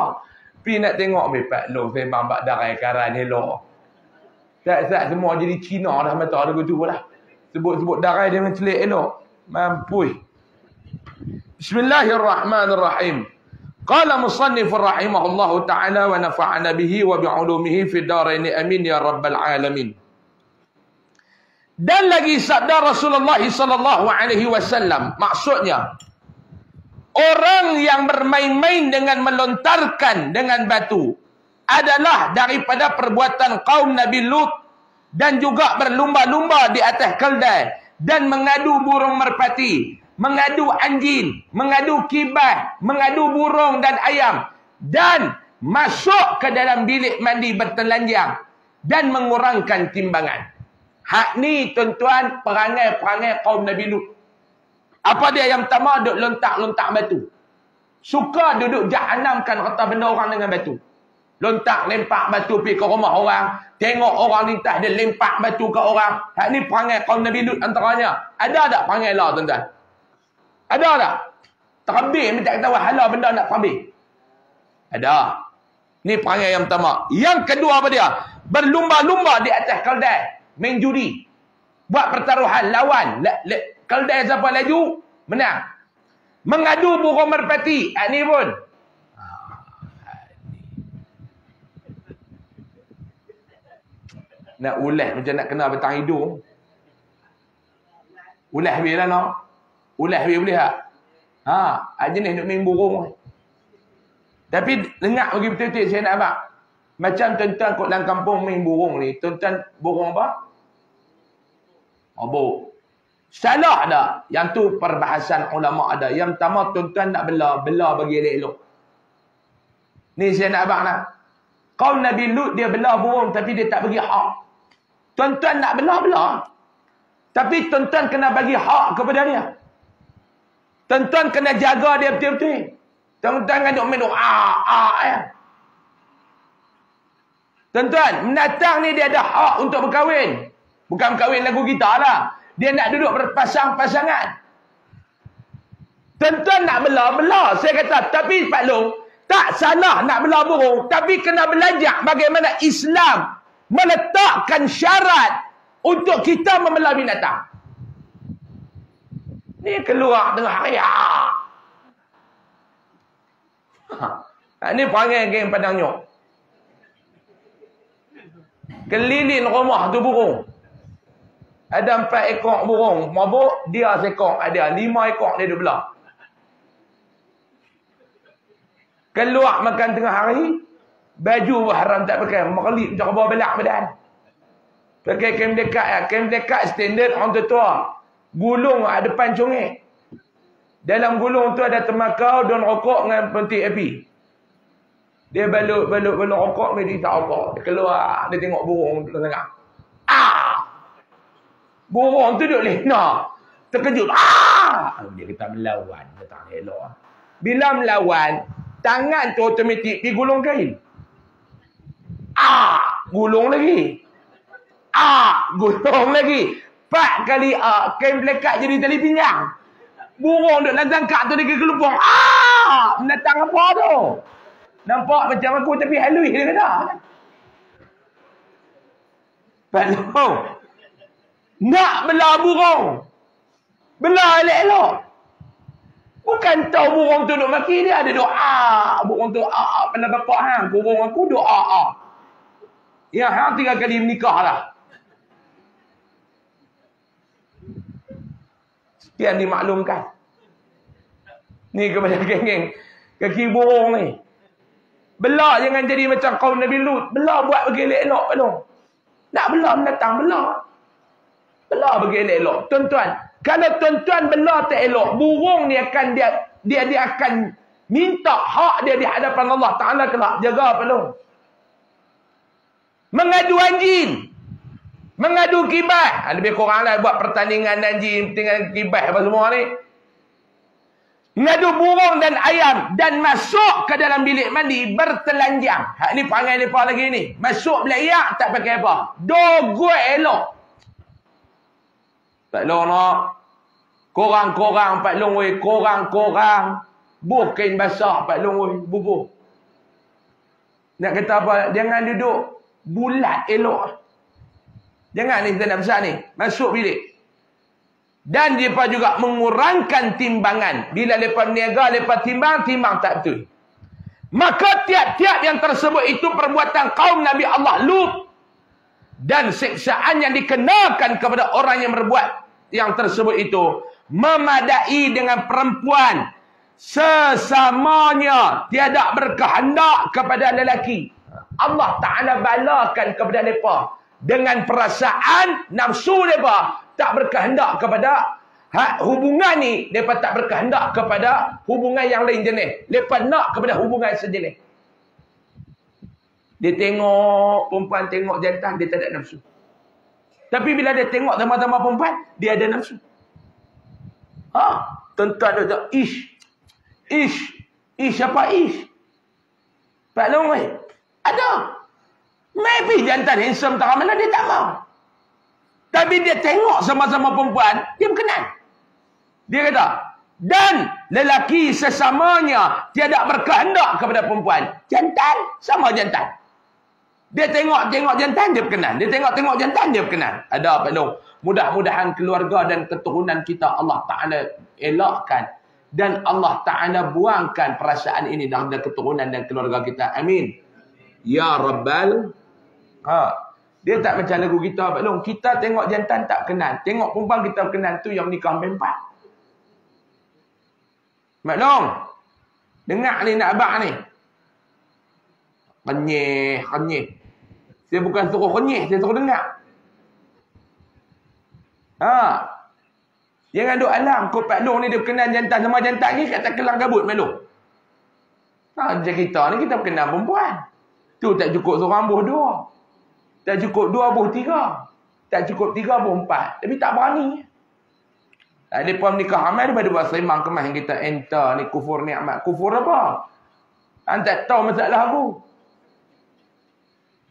Pergi nak tengok Pak Long sembang bak darah karan hello. Tak semua jadi Cina dah mata lagu tu lah. Sebut-sebut darah dia memang celik elok. Mampui. Bismillahirrahmanirrahim. Qala musannifur rahimahullahu ta'ala wa nafa'ana bihi wa bi'ulumihi fid daraini amin ya rabbal alamin. Dan lagi sabda Rasulullah sallallahu alaihi wasallam, maksudnya orang yang bermain-main dengan melontarkan dengan batu adalah daripada perbuatan kaum Nabi Lut dan juga berlumba-lumba di atas keldai, dan mengadu burung merpati, mengadu anjing, mengadu kibas, mengadu burung dan ayam, dan masuk ke dalam bilik mandi bertelanjang dan mengurangkan timbangan. Hak ni tuan-tuan perangai-perangai kaum Nabi Lut. Apa dia yang pertama? Duk lontak-lontak batu. Suka duduk jahanamkan rata benda orang dengan batu. Lontak lempak batu pergi ke rumah orang, tengok orang lintas dia lempak batu ke orang. Hak ni perangai kaum Nabi Lut antaranya. Ada tak perangai lah tuan-tuan? Ada tak? Terhabis minta kata wahala benda nak terhabis. Ada. Ni perangai yang pertama. Yang kedua apa dia? Berlumba-lumba di atas keldai, main judi. Buat pertaruhan lawan. Keldai siapa laju, menang. Mengadu burung merpati. Ni pun. Nak ulas macam nak kena batang hidung. Ulas habis lah nak. Ulas habis boleh tak? Jenis nak main burung. Tapi dengar bagi betul-betul saya nak abang. Macam tuan-tuan kot dalam kampung main burung ni. Tuan-tuan burung apa? Obok. Salah tak? Yang tu perbahasan ulama ada. Yang pertama tuan-tuan nak bela bagi elok-elok. Ni saya nak abang nak. Kaum Nabi Lut dia bela burung tapi dia tak bagi hak. Tuan-tuan nak bela. Tapi tuan-tuan kena bagi hak kepada dia. Tuan-tuan kena jaga dia betul-betul. Tuan-tuan kan duk main ya. Tuan-tuan, menatang ni dia ada hak untuk berkahwin. Bukan berkahwin lagu kita lah. Dia nak duduk berpasang-pasangan. Tuan-tuan nak bela. Saya kata, tapi Pak Long, tak salah nak bela burung. Tapi kena belajar bagaimana Islam meletakkan syarat untuk kita membela binatang. Ni keluar tengah hari. Ni perangai geng Padang Nyok. Keliling rumah tu burung. Ada 4 ekor burung. Mabuk, dia sekor ada. 5 ekor dia duduk belah. Keluar makan tengah hari. Baju haram tak pakai. Merlip macam bawah belak badan. Pakai kain dekat. Kain dekat standard orang tua. Gulung depan congek. Dalam gulung tu ada tembakau, daun rokok dengan pentik api. Dia balut rokok, dia tak rokok. Dia keluar, dia tengok burung tu tengah. Burung tu duduk lena. Terkejut. Dia kata melawan. Dia tak elok. Bila melawan, tangan tu automatik pergi gulung kain. Gulung lagi. Gulung lagi. 4 kali kain melekat jadi tali pinggang. Burung duduk dalam tangkap tu dia kelupung. Menatang apa tu? Nampak macam aku tapi halus dia kata. Pak nak bela burung. Bela elok-elok. Bukan tahu burung tu duk maki dia. Ada doa. Burung tu pada bapak hang. Burung aku doa. Yang hang 3 kali menikah lah. Sekian dimaklumkan. Ni kepada geng-geng kaki burung ni. Bela jangan jadi macam kaum Nabi Lut. Bela buat bagi elok-elok. Nak bela mendatang, bela. Bela bagi elok-elok. Tuan-tuan, kalau tuan-tuan bela tak elok, burung ni akan dia akan minta hak dia di hadapan Allah Ta'ala kelak. Jaga apa lu? Mengadu anjing. Mengadu kibas. Lebih kurang lah buat pertandingan anjing dengan kibas apa semua ni. Mengadu burung dan ayam. Dan masuk ke dalam bilik mandi bertelanjang. Hak ni perangai mereka lagi ni. Masuk belayak tak pakai apa. Dogoi elok. Pak Long nak. Korang-korang Pak Long weh. Korang-korang. Buh kain basah Pak Long weh. Bubuh. Nak kata apa. Jangan duduk bulat elok. Jangan ni kita nak besar ni. Masuk bilik. Dan mereka juga mengurangkan timbangan. Bila mereka berniaga, mereka timbang tak betul. Maka tiap-tiap yang tersebut itu perbuatan kaum Nabi Allah Lut. Dan siksaan yang dikenakan kepada orang yang berbuat yang tersebut itu. Memadai dengan perempuan. Sesamanya tiada berkehendak kepada lelaki. Allah Ta'ala balakan kepada mereka. dengan perasaan nafsu mereka tak berkehendak kepada hubungan ni. Mereka tak berkehendak kepada hubungan yang lain jenis. Mereka nak kepada hubungan sejenis. Dia tengok perempuan, tengok jantan, dia tak ada nafsu. Tapi bila dia tengok sama-sama perempuan, dia ada nafsu. Tuan-tuan dia ish apa ish? Pak Long ada. Maybe jantan handsome tak mana dia tak mau. Tapi dia tengok sama-sama perempuan, dia berkenan. Dia kata, dan lelaki sesamanya tiada berkehendak kepada perempuan. Jantan sama jantan. Dia tengok jantan, dia berkenan. Dia tengok jantan, dia berkenan. Ada Pak Long. Mudah-mudahan keluarga dan keturunan kita Allah Ta'ala elakkan. Dan Allah Ta'ala buangkan perasaan ini dalam keturunan dan keluarga kita. Amin. Ya Rabbal. Dia tak macam lagu kita Pak Long. Kita tengok jantan tak kenal. Tengok perempuan kita kenal. Tu yang nikah berempat. Pak Long. Dengar ni nak abang ni. Kenyih. Saya bukan suruh kenyih. Saya suruh dengar. Jangan duk alam. Kau Pak Long ni dia berkenan jantan sama jantan ni. Kata kelang kabut Pak Long. Macam kita ni kita berkenan perempuan. Tu tak cukup seorang buh dua. Tak cukup dua buh tiga. Tak cukup tiga buh empat. Tapi tak berani. Mereka menikah ramai daripada buat serimang kemas yang kita enter ni kufur ni'mat. Kufur apa? Tak tahu masalah aku.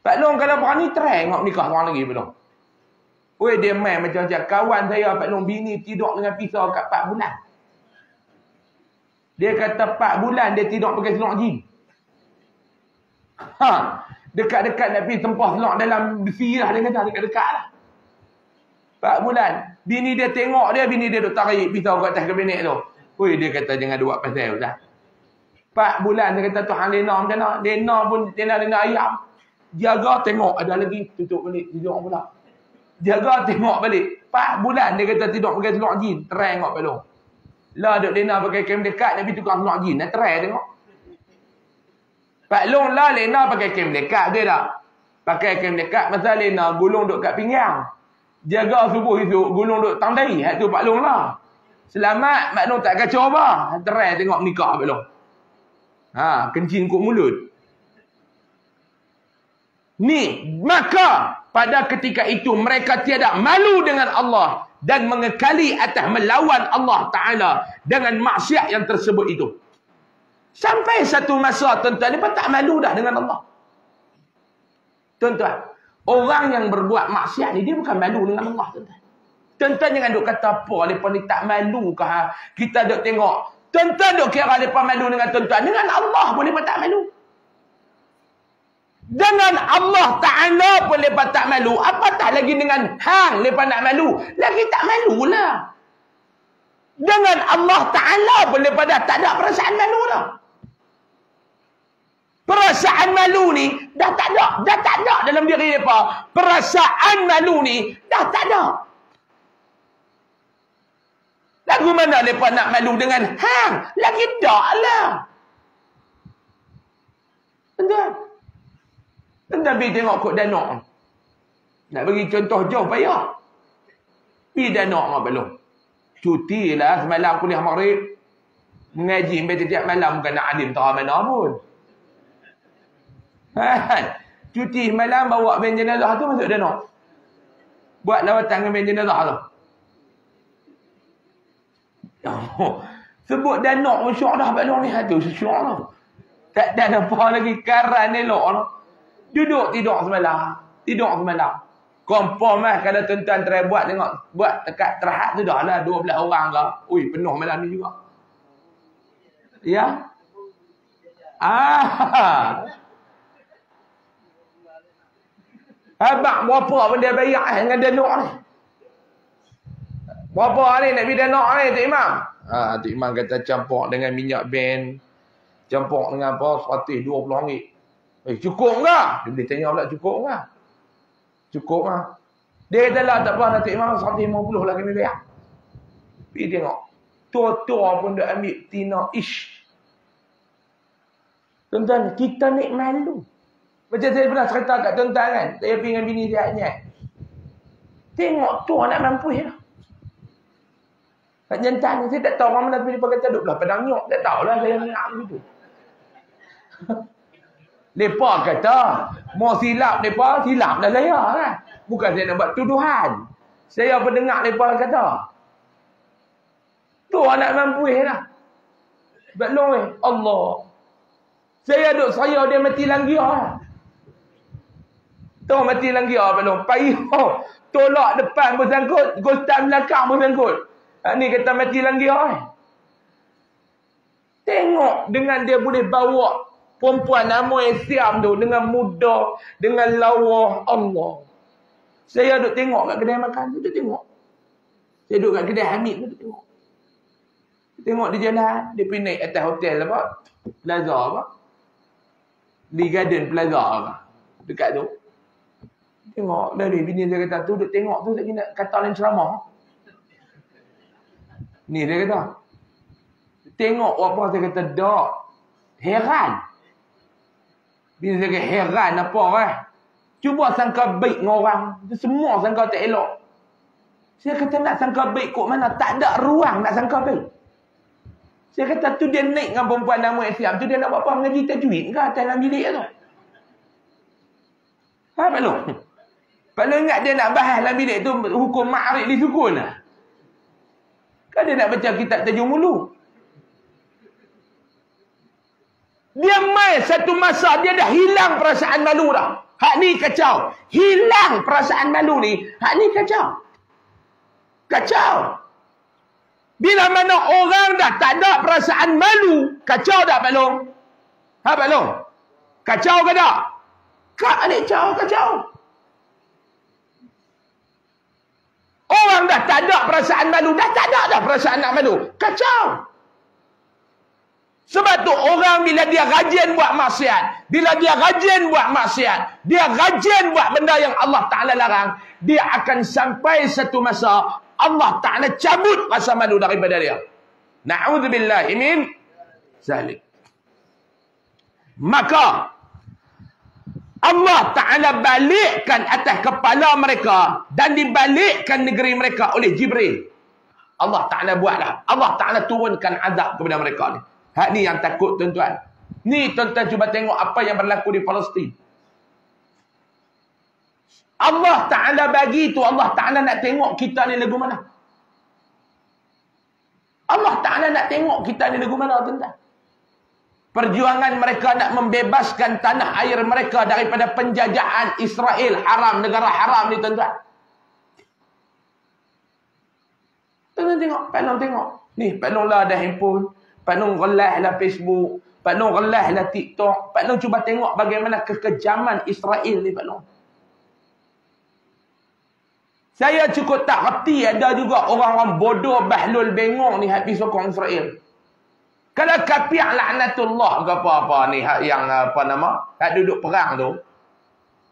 Pak Long kalau berani try tengok nikah orang lagi Pak Long. Oi dia main macam-macam. Kawan saya Pak Long bini tidur dengan pisau kat 4 bulan. Dia kata 4 bulan dia tidur pakai selok jin. Dekat-dekat nak pergi tempah selok dalam besi lah dia kata. Dekat-dekat lah. 4 bulan. Bini dia tengok dia, bini dia duk tarik pisau kat atas kabinet tu. Oi dia kata jangan buat pasal Ustaz. 4 bulan dia kata Tuhan Lena macam mana? Lena pun Lena ayam. Jaga tengok ada lagi tutup balik tidur pula. Jaga tengok balik. 4 bulan dia kata tidur pakai selok jin. Try tengok Pak Long. Lah duk Lena pakai kem dekat nak pergi tukar selok jin. Nak try tengok. Pak Long lah Lena pakai kem dekat dia tak. Pakai kem dekat masa Lena gulung duk kat pinggang. Jaga subuh esok gulung duk tandai. Hak tu Pak Long lah. Selamat Pak Long tak kacau apa. Try tengok nikah Pak Long. Kencing kut mulut. Ni, maka pada ketika itu mereka tiada malu dengan Allah dan mengekali atas melawan Allah Ta'ala dengan maksiat yang tersebut itu. Sampai satu masa tuan-tuan, mereka tak malu dah dengan Allah. Tuan-tuan, orang yang berbuat maksiat ni dia bukan malu dengan Allah tuan-tuan. Tuan-tuan jangan duk kata apa mereka ni tak malu ke kita duk tengok. Tuan-tuan duk kira mereka malu dengan tuan-tuan. Dengan Allah pun mereka tak malu. Dengan Allah Ta'ala pun mereka tak malu. Apatah lagi dengan hang mereka nak malu. Lagi tak malulah. Dengan Allah Ta'ala pun mereka dah tak ada perasaan malu dah. Perasaan malu ni dah tak ada. Dah tak ada dalam diri mereka. Perasaan malu ni dah tak ada. Lagu mana mereka nak malu dengan hang? Lagi tak lah. Tuan-tuan. Tuan-tuan pergi tengok kot Danok. Nak bagi contoh jauh payah. Pergi Danok dengan Pak Long. Cuti lah semalam kuliah maghrib. Mengaji sampai setiap malam bukan nak alim tak mana pun. Cuti semalam bawa van jenazah tu masuk Danok. Buat lawatan dengan van jenazah tu. Sebut Danok pun syok dah Pak Long ni. Hati syok lah. Tak ada nampak lagi karan elok lah. Duduk tidur semalam. Confirm lah kalau tuan-tuan try buat tengok. Buat dekat terahat tu dah lah 12 orang ke. Ui penuh malam ni juga. Ya. Abang berapa pun dia bayar dengan Danok ni. Berapa ni nak pergi Danok ni Tok Imam? Tok Imam kata campur dengan minyak ben. Campur dengan apa? RM120. Cukup enggak? Dia boleh tanya pula cukup enggak? Cukup lah. Dia kata lah tak apa Tok Imam RM150 lah kami bayar. Pergi tengok. Tua-tua pun dah ambil tina ish. Tuan-tuan, kita ni malu. Macam saya pernah cerita kat tuan-tuan kan. Saya pergi dengan bini dia Nyat. Tengok tu anak mampu ya. Kat Nyantan ni, saya tak tahu orang mana pergi kata duduk belah Padang Nyok. Tak tahulah saya nak begitu. Mereka kata, mau silap mereka, silap dah saya kan. Bukan saya nak buat tuduhan. Saya pendengar mereka kata. Tu anak mampu lah. Baklong Allah. Saya duduk saya dia mati langgia lah. Tu mati langgia baklong. Payuh. Tolak depan pun sangkut. Gostan belakang pun sangkut. Ni kata mati langgia. Tengok dengan dia boleh bawa perempuan nama Siam tu dengan mudah, dengan lawa Allah. Saya duduk tengok kat kedai makan tu, duduk tengok. Saya duduk kat kedai Hamid tu, duduk tengok. Tengok dia jalan, dia pergi naik atas hotel apa? Plaza apa? Lee Garden Plaza apa? Dekat tu. Tengok, dari bini dia kata tu, duduk tengok tu, tak kena kata lain ceramah. Ni dia kata. Tengok apa saya kata, dak. Heran. Bini dia kata, heran apa kan? Cuba sangka baik dengan orang. Semua sangka tak elok. Saya kata nak sangka baik kot mana? Tak ada ruang nak sangka baik. Saya kata tu dia naik dengan perempuan nama Islam. Tu dia nak buat apa? Mengaji tajwid ke atas dalam bilik tu? Ha, Pak Long? Pak Long ingat dia nak bahas dalam bilik tu hukum ma'arif di sukun lah. Kan dia nak baca kitab Tajwid Mulu. Dia main satu masa dia dah hilang perasaan malu dah. Hak ni kacau. Hilang perasaan malu ni. Hak ni kacau. Kacau. Bila mana orang dah tak ada perasaan malu, kacau tak Pak Long? Ha Pak Long? Kacau ke tak? Kacau. Orang dah tak ada perasaan malu, dah tak ada dah perasaan nak malu. Kacau. Sebab tu orang bila dia rajin buat maksiat, bila dia rajin buat maksiat, dia rajin buat benda yang Allah Ta'ala larang, dia akan sampai satu masa Allah Ta'ala cabut rasa malu daripada dia. Na'udzubillahi min zalik. Maka Allah Ta'ala balikkan atas kepala mereka dan dibalikkan negeri mereka oleh Jibril. Allah Ta'ala buatlah. Allah Ta'ala turunkan azab kepada mereka ni. Hak ni yang takut tuan-tuan. Ni tuan-tuan cuba tengok apa yang berlaku di Palestin. Allah Ta'ala bagi tu, Allah Ta'ala nak tengok kita ni lagu mana. Allah Ta'ala nak tengok kita ni lagu mana tuan-tuan. Perjuangan mereka nak membebaskan tanah air mereka daripada penjajahan Israel haram, negara haram ni tuan-tuan. Tuan-tuan tengok, Pak Long tengok. Ni Pak Long lah ada handphone. Pak Long relah lah Facebook. Pak Long relah lah TikTok. Pak Long cuba tengok bagaimana kekejaman Israel ni Pak Long. Saya cukup tak reti ada juga orang-orang bodoh bahlul bengong ni habis sokong Israel. Kalau kapiak laknatullah ke apa-apa ni yang apa nama? Hak duduk perang tu.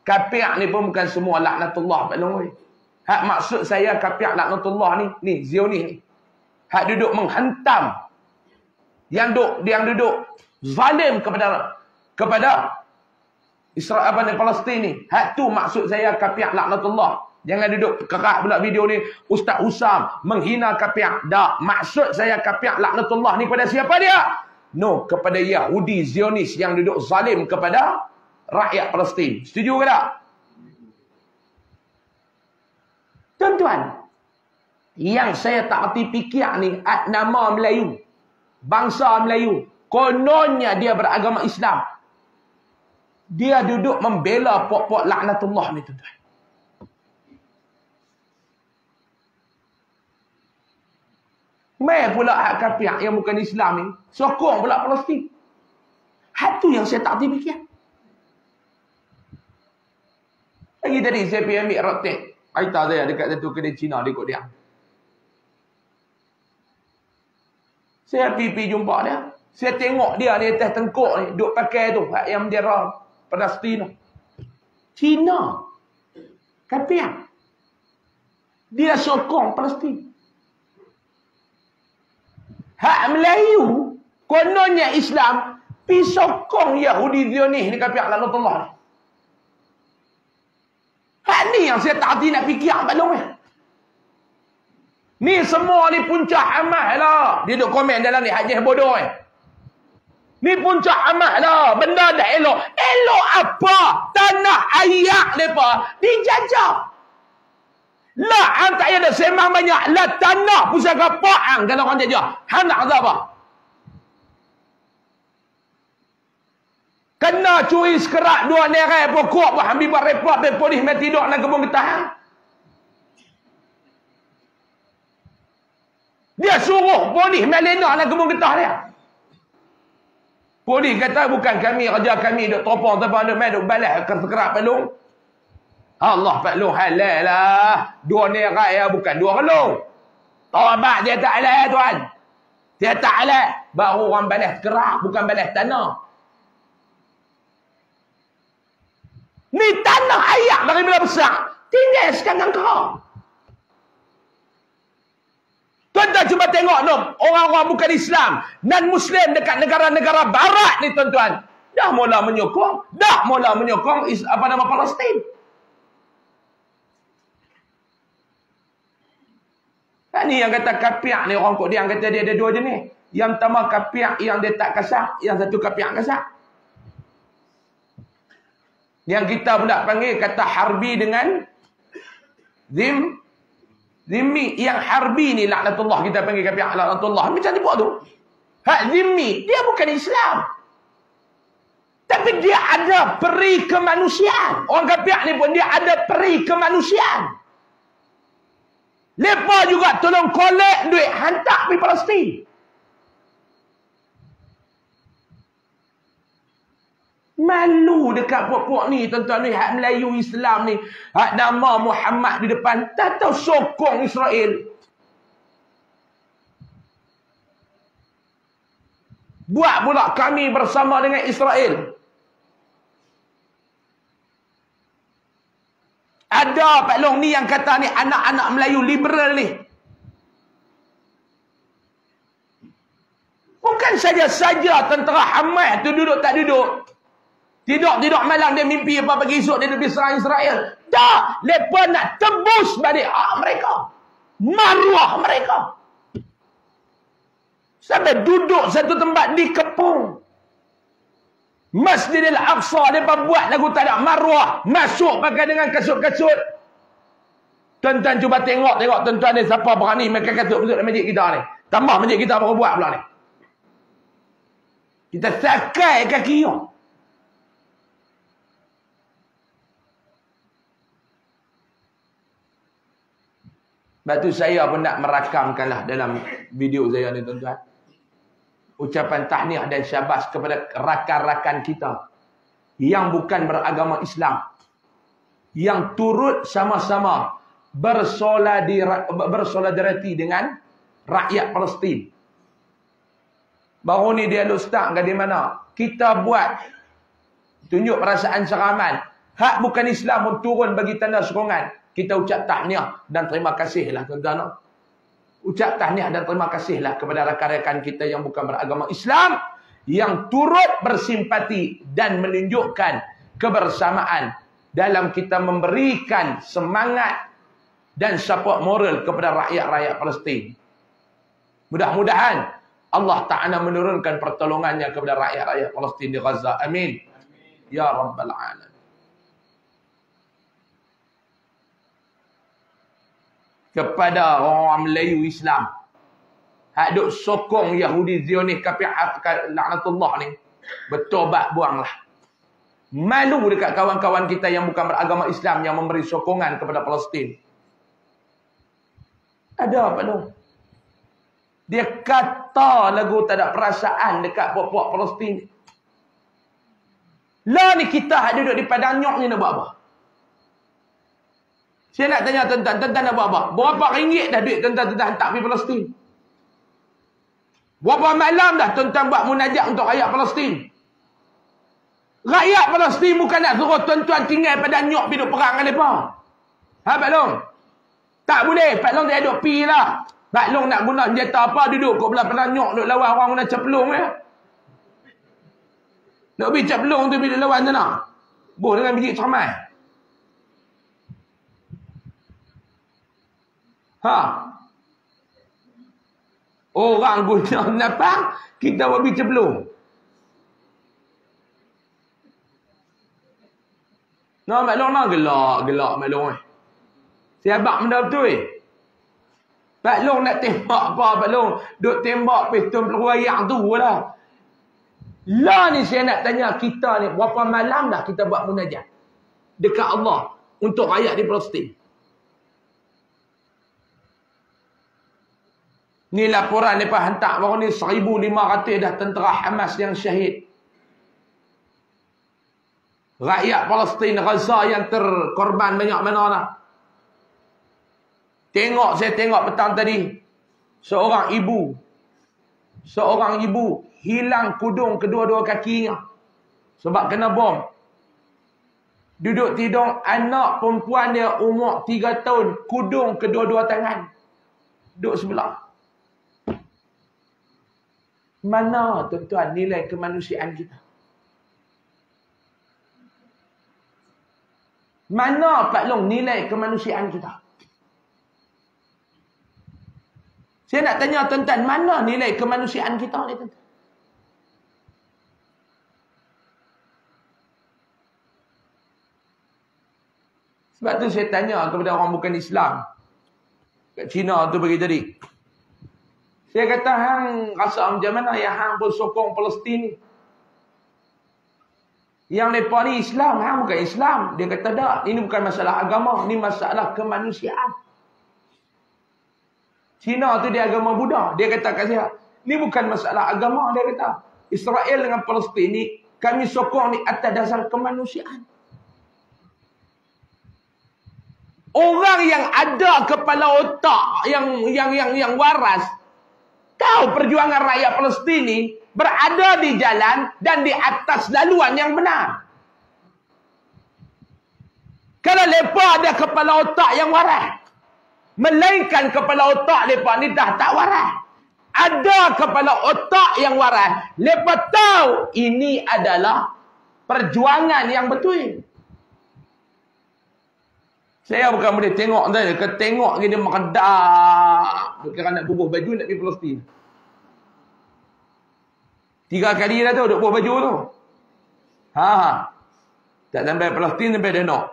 Kapiak ni pun bukan semua laknatullah Pak Long. Hak maksud saya kapiak laknatullah ni Zionis ni. Hak duduk menghantam yang duduk zalim kepada Israel apa ni Palestin ni. Hak tu maksud saya kapiak laknatullah. Jangan duduk kerak pula video ni Ustaz Usam menghina kapiak. Tak, maksud saya kapiak laknatullah ni kepada siapa dia? No, kepada Yahudi Zionis yang duduk zalim kepada rakyat Palestin. Setuju ke tak? Tuan-tuan, yang saya tak erti fikir ni nama Melayu, bangsa Melayu, kononnya dia beragama Islam. Dia duduk membela pok-pok laknatullah ni tuan-tuan. Mai pula hak kapiak yang bukan Islam ni sokong pula Palestin. Hak tu yang saya tak erti fikir. Lagi tadi saya pergi ambil rotek Aita saya dekat satu kedai Cina dia ikut dia. Saya pergi jumpa dia. Saya tengok dia di atas tengkuk ni. Duk pakai tu. Hak yang bendera Palestin tu. Cina. Kapiak. Dia sokong Palestin. Hak Melayu. Kononnya Islam. Pergi sokong Yahudi Zionis ni kapiak laknatullah ni. Ni yang saya tak hati nak fikir Pak Long ni. Ni semua ni puncak amal lah. Dia duk komen dalam ni hadis bodoh ni. Ni puncak amal lah. Benda dah elok. Elok apa? Tanah ayak mereka dijajah. Lah, hang tak ada semang banyak. Lah, tanah pusaka Pahang kalau orang jajah. Hang nak azab apa? Kena curi sekerak 2 nerai pokok pun ambil buat report pergi polis main tidur dalam kebun getah. Dia suruh polis main lena dalam kebun getah dia. Polis kata bukan kami, kerja kami duk topong duk main duk balas ke sekerak Pak Long. Allah Pak Long halal lah. 2 nerai bukan 2 kelong. Taubat dia tak halal tuan. Dia tak halal. Baru orang balas sekerak bukan balas tanah. Ni tanah ayak dari bila besar. Tinggal sekarang kau. Tuan-tuan cuba tengok nom. Orang-orang bukan Islam. Non-Muslim dekat negara-negara barat ni tuan-tuan. Dah mula menyokong. Apa nama Palestin. Ni yang kata kapiak ni orang kok dia yang kata dia ada 2 jenis. Yang pertama kapiak yang dia tak kasar. Yang satu kapiak kasar. Yang kita pula panggil kata harbi dengan zimmi. Yang harbi ni laknatullah kita panggil kapiak laknatullah. Macam ni buat tu. Hak zimmi dia bukan Islam. Tapi dia ada peri kemanusiaan. Orang kapiak ni pun dia ada peri kemanusiaan. Lepas juga tolong kolek duit hantar pergi Palestin. Malu dekat puak-puak ni tuan-tuan ni. Hak Melayu Islam ni. Hak nama Muhammad di depan. Tak tahu sokong Israel. Buat pula kami bersama dengan Israel. Ada Pak Long ni yang kata ni anak-anak Melayu liberal ni. Bukan saja-saja tentera Hamas tu duduk tak duduk. Tidur malam dia mimpi apa pagi esok dia lebih serang Israel. Tak. Mereka nak tebus balik hak mereka. Maruah mereka. Sampai duduk satu tempat dikepung. Masjidil Aqsa mereka buat lagu tak ada maruah. Masuk pakai dengan kasut-kasut. Tuan-tuan cuba tengok tuan-tuan ni siapa berani makan kasut-kasut dalam masjid kita ni. Tambah masjid kita baru buat pula ni. Kita sakai kaki you. Sebab tu saya pun nak merakamkanlah dalam video saya ni tuan-tuan. Ucapan tahniah dan syabas kepada rakan-rakan kita yang bukan beragama Islam. Yang turut sama-sama bersolidariti dengan rakyat Palestin. Baru ni dia ustaz ke di mana? Kita buat tunjuk perasaan seraman. Hak bukan Islam pun turun bagi tanda sokongan. Kita ucap tahniah dan terima kasihlah tuan-tuan. Ucap tahniah dan terima kasihlah kepada rakan-rakan kita yang bukan beragama Islam yang turut bersimpati dan menunjukkan kebersamaan dalam kita memberikan semangat dan support moral kepada rakyat-rakyat Palestin. Mudah-mudahan Allah Ta'ala menurunkan pertolongannya kepada rakyat-rakyat Palestin di Gaza. Amin. Ya Rabbal Alamin. Kepada orang Melayu Islam hak duk sokong Yahudi Zionis kapiak laknatullah ni, bertobat buanglah. Malu dekat kawan-kawan kita yang bukan beragama Islam yang memberi sokongan kepada Palestin. Ada apa tu? Dia kata lagu tak ada perasaan dekat puak-puak Palestin. Lah ni kita hak duduk di Padang Nyok ni nak buat apa? Saya nak tanya tuan-tuan nak buat apa? Berapa ringgit dah duit tuan-tuan hantar pergi Palestin? Berapa malam dah tuan-tuan buat munajat untuk rakyat Palestin? Rakyat Palestin bukan nak suruh tuan-tuan tinggal pada Nyok pergi duduk perang dengan mereka. Ha Pak Long? Tak boleh. Pak Long dia duduk pergi lah. Pak Long nak guna senjata apa duduk kat belah Padang Nyok duduk lawan orang guna ceplung ya. Nak pergi ceplung tu bila lawan sana. Boh dengan biji cermai. Orang guna napang, kita babi ceblung. Nah, maklum nak gelak maklum. Siabak benda betul Maklum nak tembak apa maklum. Duk tembak pistol peluru ayam tu lah. Lah ni saya nak tanya kita ni, berapa malam dah kita buat munajat dekat Allah untuk rakyat di Palestin. Ni laporan mereka hantar baru ni 1,500 dah tentera Hamas yang syahid. Rakyat Palestin Gaza yang terkorban banyak mana lah. Saya tengok petang tadi seorang ibu hilang kudung kedua-dua kakinya sebab kena bom. Duduk tidur, anak perempuan dia umur 3 tahun, kudung kedua-dua tangan. Duduk sebelah. Mana tuan-tuan nilai kemanusiaan kita? Mana Pak Long nilai kemanusiaan kita? Saya nak tanya tuan-tuan, mana nilai kemanusiaan kita ni tuan-tuan? Sebab tu saya tanya kepada orang bukan Islam. Kat Cina tu bagi tadi. Saya kata, hang rasa macam mana yang hang pun sokong Palestin? Yang mereka ni Islam, hang bukan Islam. Dia kata, tak, ini bukan masalah agama, ini masalah kemanusiaan. Cina tu dia agama Buddha. Dia kata kat saya, ni bukan masalah agama, dia kata. Israel dengan Palestin ni, kami sokong ni atas dasar kemanusiaan. Orang yang ada kepala otak yang waras, tahu perjuangan rakyat Palestin ni berada di jalan dan di atas laluan yang benar. Kalau mereka ada kepala otak yang waras, melainkan kepala otak mereka ni dah tak waras. Ada kepala otak yang waras, mereka tahu ini adalah perjuangan yang betul. Saya bukan boleh tengok saja. Kalau tengok dia meredak. Kira nak bubuh baju nak pergi Palestin. 3 kali dah tu duk bubuh baju tu. Tak sampai Palestin sampai Denok.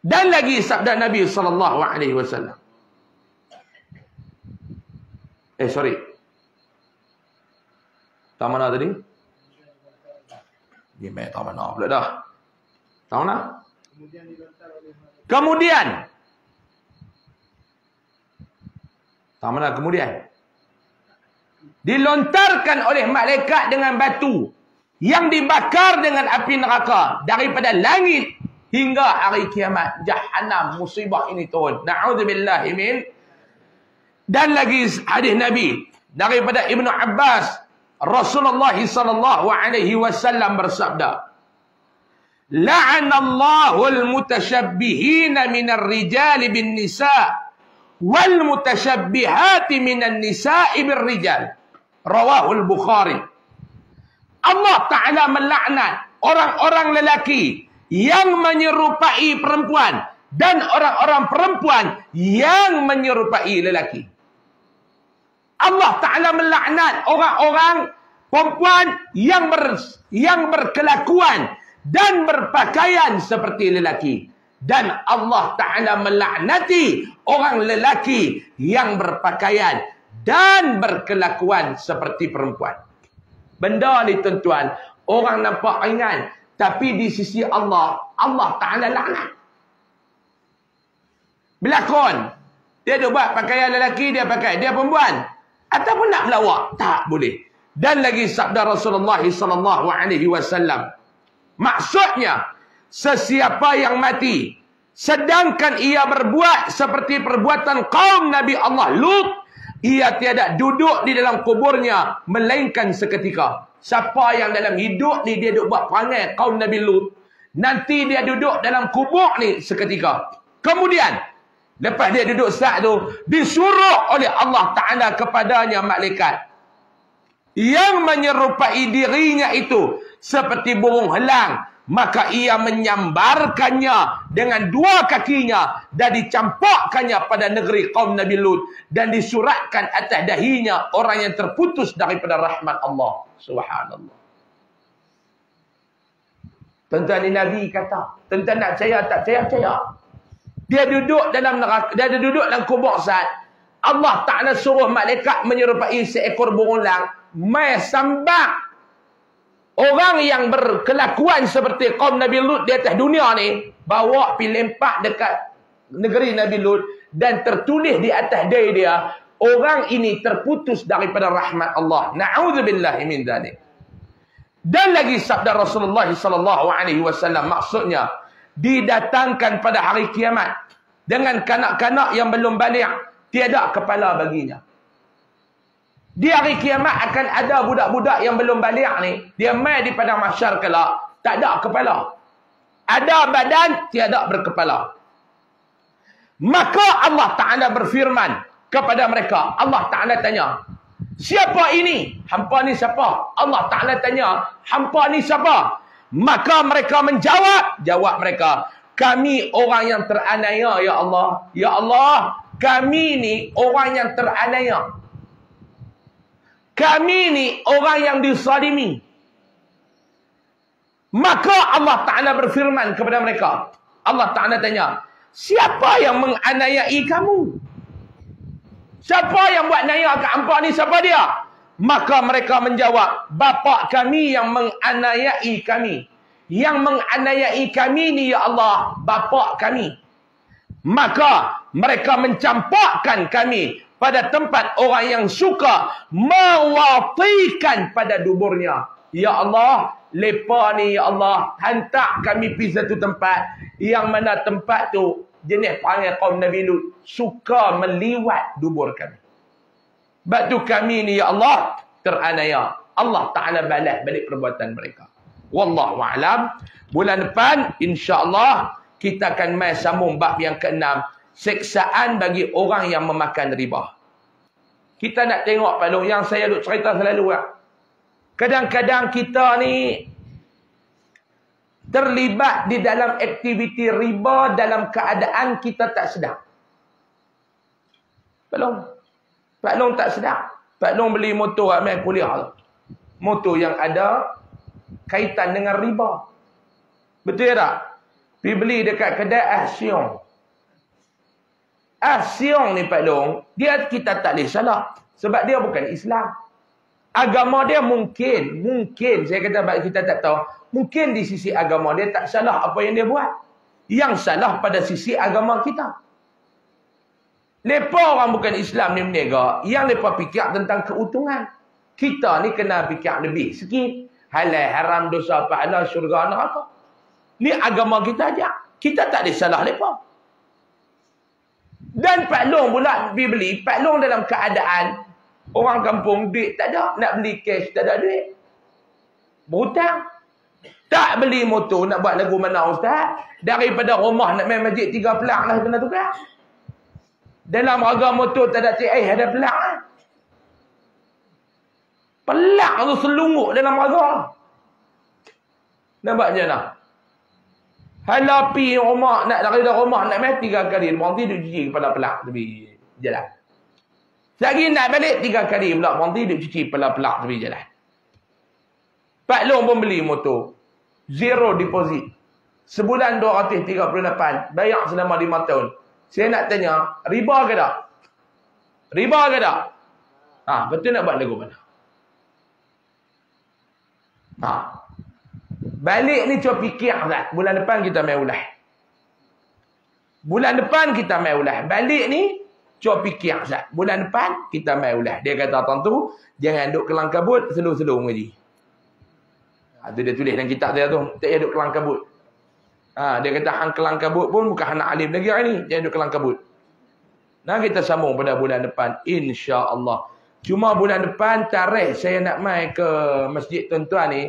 Dan lagi sabda Nabi SAW. Sorry. Tak mana tadi? Dia main tak mana pula dah. Tahu nak? Kemudian. Tak mana kemudian? Dilontarkan oleh malaikat dengan batu yang dibakar dengan api neraka daripada langit hingga hari kiamat. Jahannam, musibah ini turun. Na'udzubillahi min. Dan lagi hadis Nabi daripada Ibnu Abbas, Rasulullah sallallahu alaihi wasallam bersabda, "La'anallahu al-mutasyabbihina minar rijali bin nisa' wal mutasyabbihati minan nisa'i bir rijal." Rawahul Bukhari. Allah Ta'ala melaknat orang-orang lelaki yang menyerupai perempuan dan orang-orang perempuan yang menyerupai lelaki. Allah Ta'ala melaknat orang-orang perempuan yang berkelakuan dan berpakaian seperti lelaki. Dan Allah Ta'ala melaknati orang lelaki yang berpakaian dan berkelakuan seperti perempuan. Benda ni tuan-tuan, orang nampak ringan, tapi di sisi Allah, Allah Ta'ala laknat. Berlakon, dia duk buat pakaian lelaki, dia pakai, dia perempuan. Ataupun nak melawak, tak boleh. Dan lagi sabda Rasulullah SAW. Maksudnya, sesiapa yang mati, sedangkan ia berbuat seperti perbuatan kaum Nabi Allah Lut, ia tiada duduk di dalam kuburnya, melainkan seketika. Siapa yang dalam hidup ni, dia duduk buat perangai kaum Nabi Lut, nanti dia duduk dalam kubur ni seketika. Kemudian, lepas dia duduk saat tu, disuruh oleh Allah Ta'ala kepadanya malaikat yang menyerupai dirinya itu seperti burung helang maka ia menyambarkannya dengan dua kakinya dan dicampakkannya pada negeri kaum Nabi Lut dan disuratkan atas dahinya orang yang terputus daripada rahmat Allah. Subhanallah. Tuan-tuan ni Nabi kata, tuan-tuan nak percaya tak percaya? Dia duduk dalam neraka, dia duduk dalam kubur Sa'ad. Allah Ta'ala suruh malaikat menyerupai seekor berulang mai sambak orang yang berkelakuan seperti kaum Nabi Lut di atas dunia ni, bawa pergi lempak dekat negeri Nabi Lut dan tertulis di atas dia, orang ini terputus daripada rahmat Allah. Na'udzubillahi min dzalik. Dan lagi sabda Rasulullah sallallahu alaihi wasallam, maksudnya didatangkan pada hari kiamat dengan kanak-kanak yang belum balik, tiada kepala baginya. Di hari kiamat akan ada budak-budak yang belum balik ni, dia mai di padang mahsyar kelak, tak ada kepala. Ada badan, tiada berkepala. Maka Allah Ta'ala berfirman kepada mereka. Allah Ta'ala tanya, siapa ini? Hampa ni siapa? Allah Ta'ala tanya, hampa ni siapa? Maka mereka menjawab, jawab mereka, kami orang yang teraniaya ya Allah. Ya Allah, kami ni orang yang teraniaya. Kami ni orang yang disalimi. Maka Allah Ta'ala berfirman kepada mereka. Allah Ta'ala tanya, siapa yang menganiayai kamu? Siapa yang buat naya kat hampa ni? Siapa dia? Maka mereka menjawab, bapa kami yang menganiayai kami. Yang menganiayai kami ni ya Allah, bapa kami. Maka mereka mencampakkan kami pada tempat orang yang suka mewatikan pada duburnya. Ya Allah, lepa ni ya Allah, hantar kami pergi satu tempat yang mana tempat tu jenis panggil kaum Nabi Lut suka meliwat dubur kami. Sebab tu kami ni ya Allah teraniaya. Allah Ta'ala balas balik perbuatan mereka. Wallahu a'lam. Bulan depan insya-Allah kita akan mai sambung bab yang ke-6, seksaan bagi orang yang memakan riba. Kita nak tengok Palung yang saya duk cerita selalu lah. Kadang-kadang kita ni terlibat di dalam aktiviti riba dalam keadaan kita tak sedar. Pak Long tak sedar. Pak Long beli motor ambil kuliah. Motor yang ada kaitan dengan riba. Betul tak? Pergi beli dekat kedai Asyong. Asyong ni Pak Long, dia kita tak boleh salah. Sebab dia bukan Islam. Agama dia mungkin saya kata kita tak tahu. Mungkin di sisi agama dia tak salah apa yang dia buat. Yang salah pada sisi agama kita. Lepas orang bukan Islam ni menega, yang lepas fikir tentang keuntungan. Kita ni kena fikir lebih sikit. Halal, haram, dosa, pahala, syurga, neraka. Ni agama kita aja. Kita tak ada salah lepas. Dan Pak Long pula pergi beli. Pak Long dalam keadaan orang kampung duit tak ada. Nak beli cash tak ada duit. Berhutang. Tak beli motor nak buat lagu mana Ustaz. Daripada rumah nak main masjid 3 pelak lah kena tukar. Dalam harga motor tak ada TI ada pelak lah. Pelak tu selungut dalam harga. Nampak je nak. Halapi rumah nak dari rumah nak main 3 kali. Berhenti duk cuci kepala pelak tepi jalan. Lagi nak balik 3 kali pula berhenti duk cuci kepala pelak tepi jalan. Pak Long pun beli motor. Zero deposit. Sebulan 238. Bayar selama 5 tahun. Saya nak tanya, riba ke tak? Riba ke tak? Betul nak buat lagu mana? Balik ni cuba fikir tak? Bulan depan kita main ulah. Bulan depan kita main ulah. Balik ni cuba fikir tak? Bulan depan kita main ulah. Dia kata tentu jangan duk kelang kabut, selu-selu mengaji. Itu dia tulis dalam kitab dia tu. Tak payah duk kelang kabut. Dia kata hang kelang kabut pun bukan anak alim lagi hari ni. Jangan duk kelang kabut. Nah kita sambung pada bulan depan insya-Allah. Cuma bulan depan tarikh saya nak mai ke masjid tuan-tuan ni.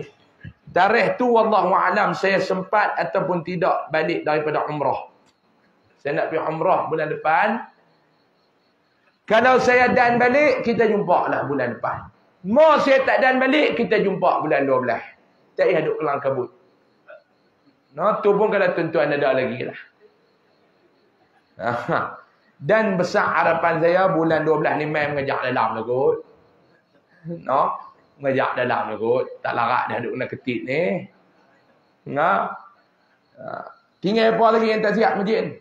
Tarikh tu wallahu alam saya sempat ataupun tidak balik daripada umrah. Saya nak pergi umrah bulan depan. Kalau saya dan balik kita jumpa lah bulan depan. Mau saya tak dan balik kita jumpa bulan 12. Tak payah duk kelang kabut. No, tu pun kalau tuan-tuan ada lagi lah. Dan besar harapan saya bulan 12 ni main mengejak dalam lah kot. No, mengejak dalam lah kot. Tak larat dah duduk nak ketit ni. Tinggal apa lagi yang tak siap masjid ni?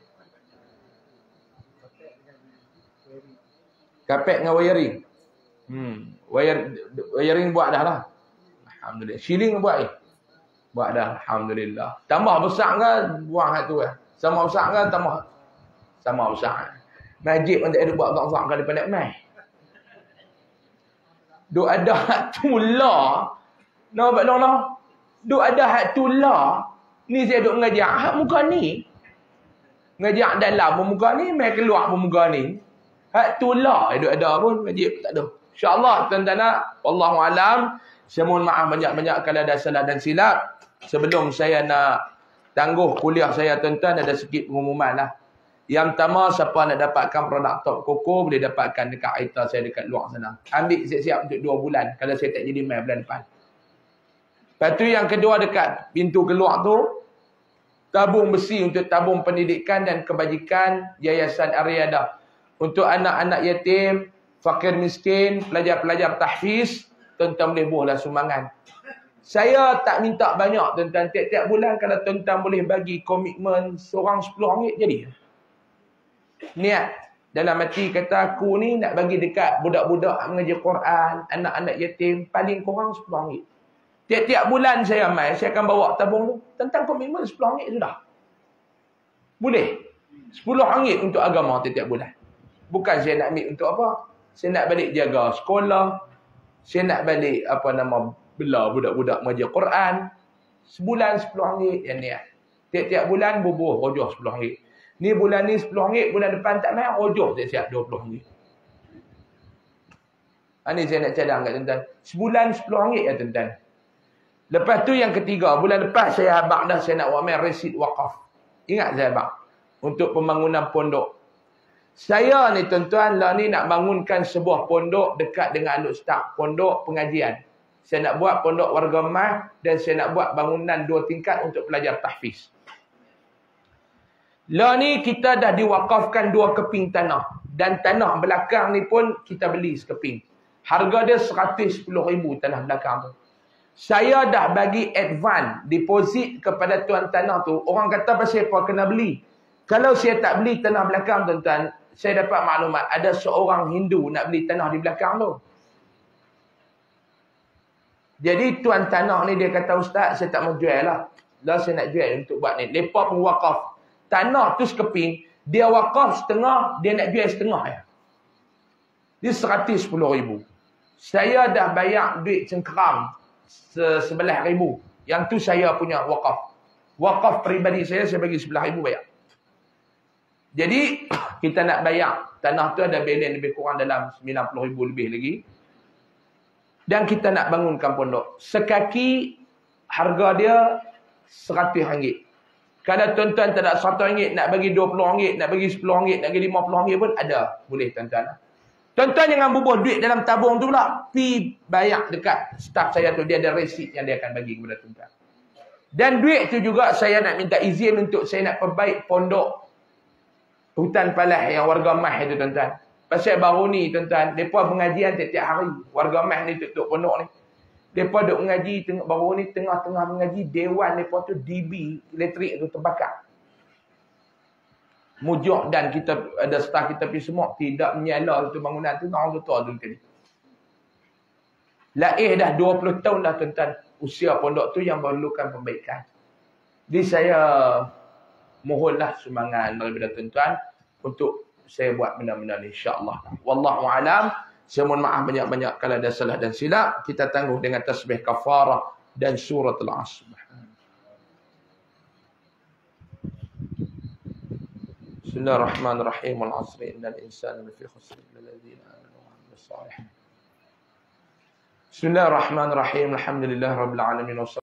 Kapek dengan wiring. Wiring buat dah lah. Alhamdulillah. Shilling buat ni. Buat dah. Alhamdulillah. Tambah besar kan? Buang hati tu kan? Sama besar kan? Tambah. Sama besar. Masjid pun tak ada buat besar kan daripada mai. Duk ada hak tu lah. Nampak dong lah. Duk ada hak tu lah. Ni saya duk ngajak. Hak muka ni. Ngajak dalam pun muka ni. Mai keluar pun muka ni. Hak tu lah. Duk ada pun. Masjid tak ada. InsyaAllah tuan-tuan nak. Wallahualam. Saya mohon maaf banyak-banyak kalau ada salah dan silap. Sebelum saya nak tangguh kuliah saya tuan-tuan, ada sikit pengumuman lah. Yang pertama, siapa nak dapatkan produk Top Coco, boleh dapatkan dekat Aita saya dekat luar sana. Ambil siap-siap untuk 2 bulan. Kalau saya tak jadi main bulan depan. Lepas tu yang kedua dekat pintu keluar tu, tabung besi untuk tabung pendidikan dan kebajikan Yayasan Ariadah. Untuk anak-anak yatim, fakir miskin, pelajar-pelajar tahfiz, tuan-tuan boleh buahlah sumbangan. Saya tak minta banyak tuan-tuan. Tiap-tiap bulan kalau tuan-tuan boleh bagi komitmen seorang RM10 jadi. Niat. Dalam hati kata aku ni nak bagi dekat budak-budak mengajar Quran, anak-anak yatim, paling kurang RM10. Tiap-tiap bulan saya mai, saya akan bawa tabung tu. Tentang komitmen RM10 sudah. Boleh. RM10 untuk agama tiap-tiap bulan. Bukan saya nak ambil untuk apa. Saya nak balik jaga sekolah. Saya nak balik bela budak-budak mengajar Quran. Sebulan RM10 yang niat. Tiap-tiap bulan bubuh rojoh RM10. Ni bulan ni RM10, bulan depan tak main rojoh siap-siap RM20. Ini saya nak cadang kat tuan-tuan. Sebulan RM10 ya tuan-tuan. Lepas tu yang ketiga, bulan depan saya habaq dah saya nak buat main resit wakaf. Ingat saya habaq. Untuk pembangunan pondok. Saya ni tuan-tuan lah ni nak bangunkan sebuah pondok dekat dengan Al-Ustaz. Pondok pengajian. Saya nak buat pondok warga mas dan saya nak buat bangunan 2 tingkat untuk pelajar tahfiz. Lah ni kita dah diwakafkan 2 keping tanah. Dan tanah belakang ni pun kita beli sekeping. Harga dia RM110,000 tanah belakang tu. Saya dah bagi advance deposit kepada tuan tanah tu. Orang kata pasal apa kena beli. Kalau saya tak beli tanah belakang tuan-tuan, saya dapat maklumat ada seorang Hindu nak beli tanah di belakang tu. Jadi tuan tanah ni dia kata, Ustaz saya tak mau jual lah. Lah saya nak jual untuk buat ni. Lepas pun wakaf. Tanah tu sekeping. Dia wakaf setengah. Dia nak jual setengah ya. Dia RM110,000. Saya dah bayar duit cengkeram RM11,000. Yang tu saya punya wakaf. Wakaf peribadi saya bagi RM11,000 bayar. Jadi kita nak bayar. Tanah tu ada balance lebih kurang dalam RM90,000 lebih lagi. Dan kita nak bangunkan pondok. Sekaki harga dia RM100. Kalau tuan-tuan tak ada RM100, nak bagi RM20, nak bagi RM10, nak bagi RM50 pun ada. Boleh tuan-tuan. Tuan-tuan jangan bubuh duit dalam tabung tu pula. Pi bayar dekat staff saya tu. Dia ada resit yang dia akan bagi kepada tuan-tuan. Dan duit tu juga saya nak minta izin untuk saya nak perbaik pondok Hutan Palas yang warga mas itu tuan-tuan. Pasal baru ni tuan-tuan, mereka pengajian tiap-tiap hari. Warga mas ni duduk pondok ni. Mereka duduk mengaji, baru ni tengah-tengah mengaji, dewan mereka tu DB elektrik tu terbakar. Mujuk dan kita ada staff kita pergi semua tidak menyala untuk bangunan tu. Orang betul dulu kali. Laih dah 20 tahun dah tuan-tuan. Usia pondok tu yang memerlukan perbaikan. Jadi saya mohonlah sumbangan daripada tuan-tuan untuk saya buat benda-benda ni insya-Allah. Wallahu a'lam. Saya mohon maaf banyak-banyak kalau ada salah dan silap. Kita tangguh dengan tasbih kafarah dan surah Al-Asr. Bismillahirrahmanirrahim. Wal-'asri innal insana lafi khusr illa alladhina amanu wa 'amilus shalihat. Bismillahirrahmanirrahim. Alhamdulillahirabbil alamin.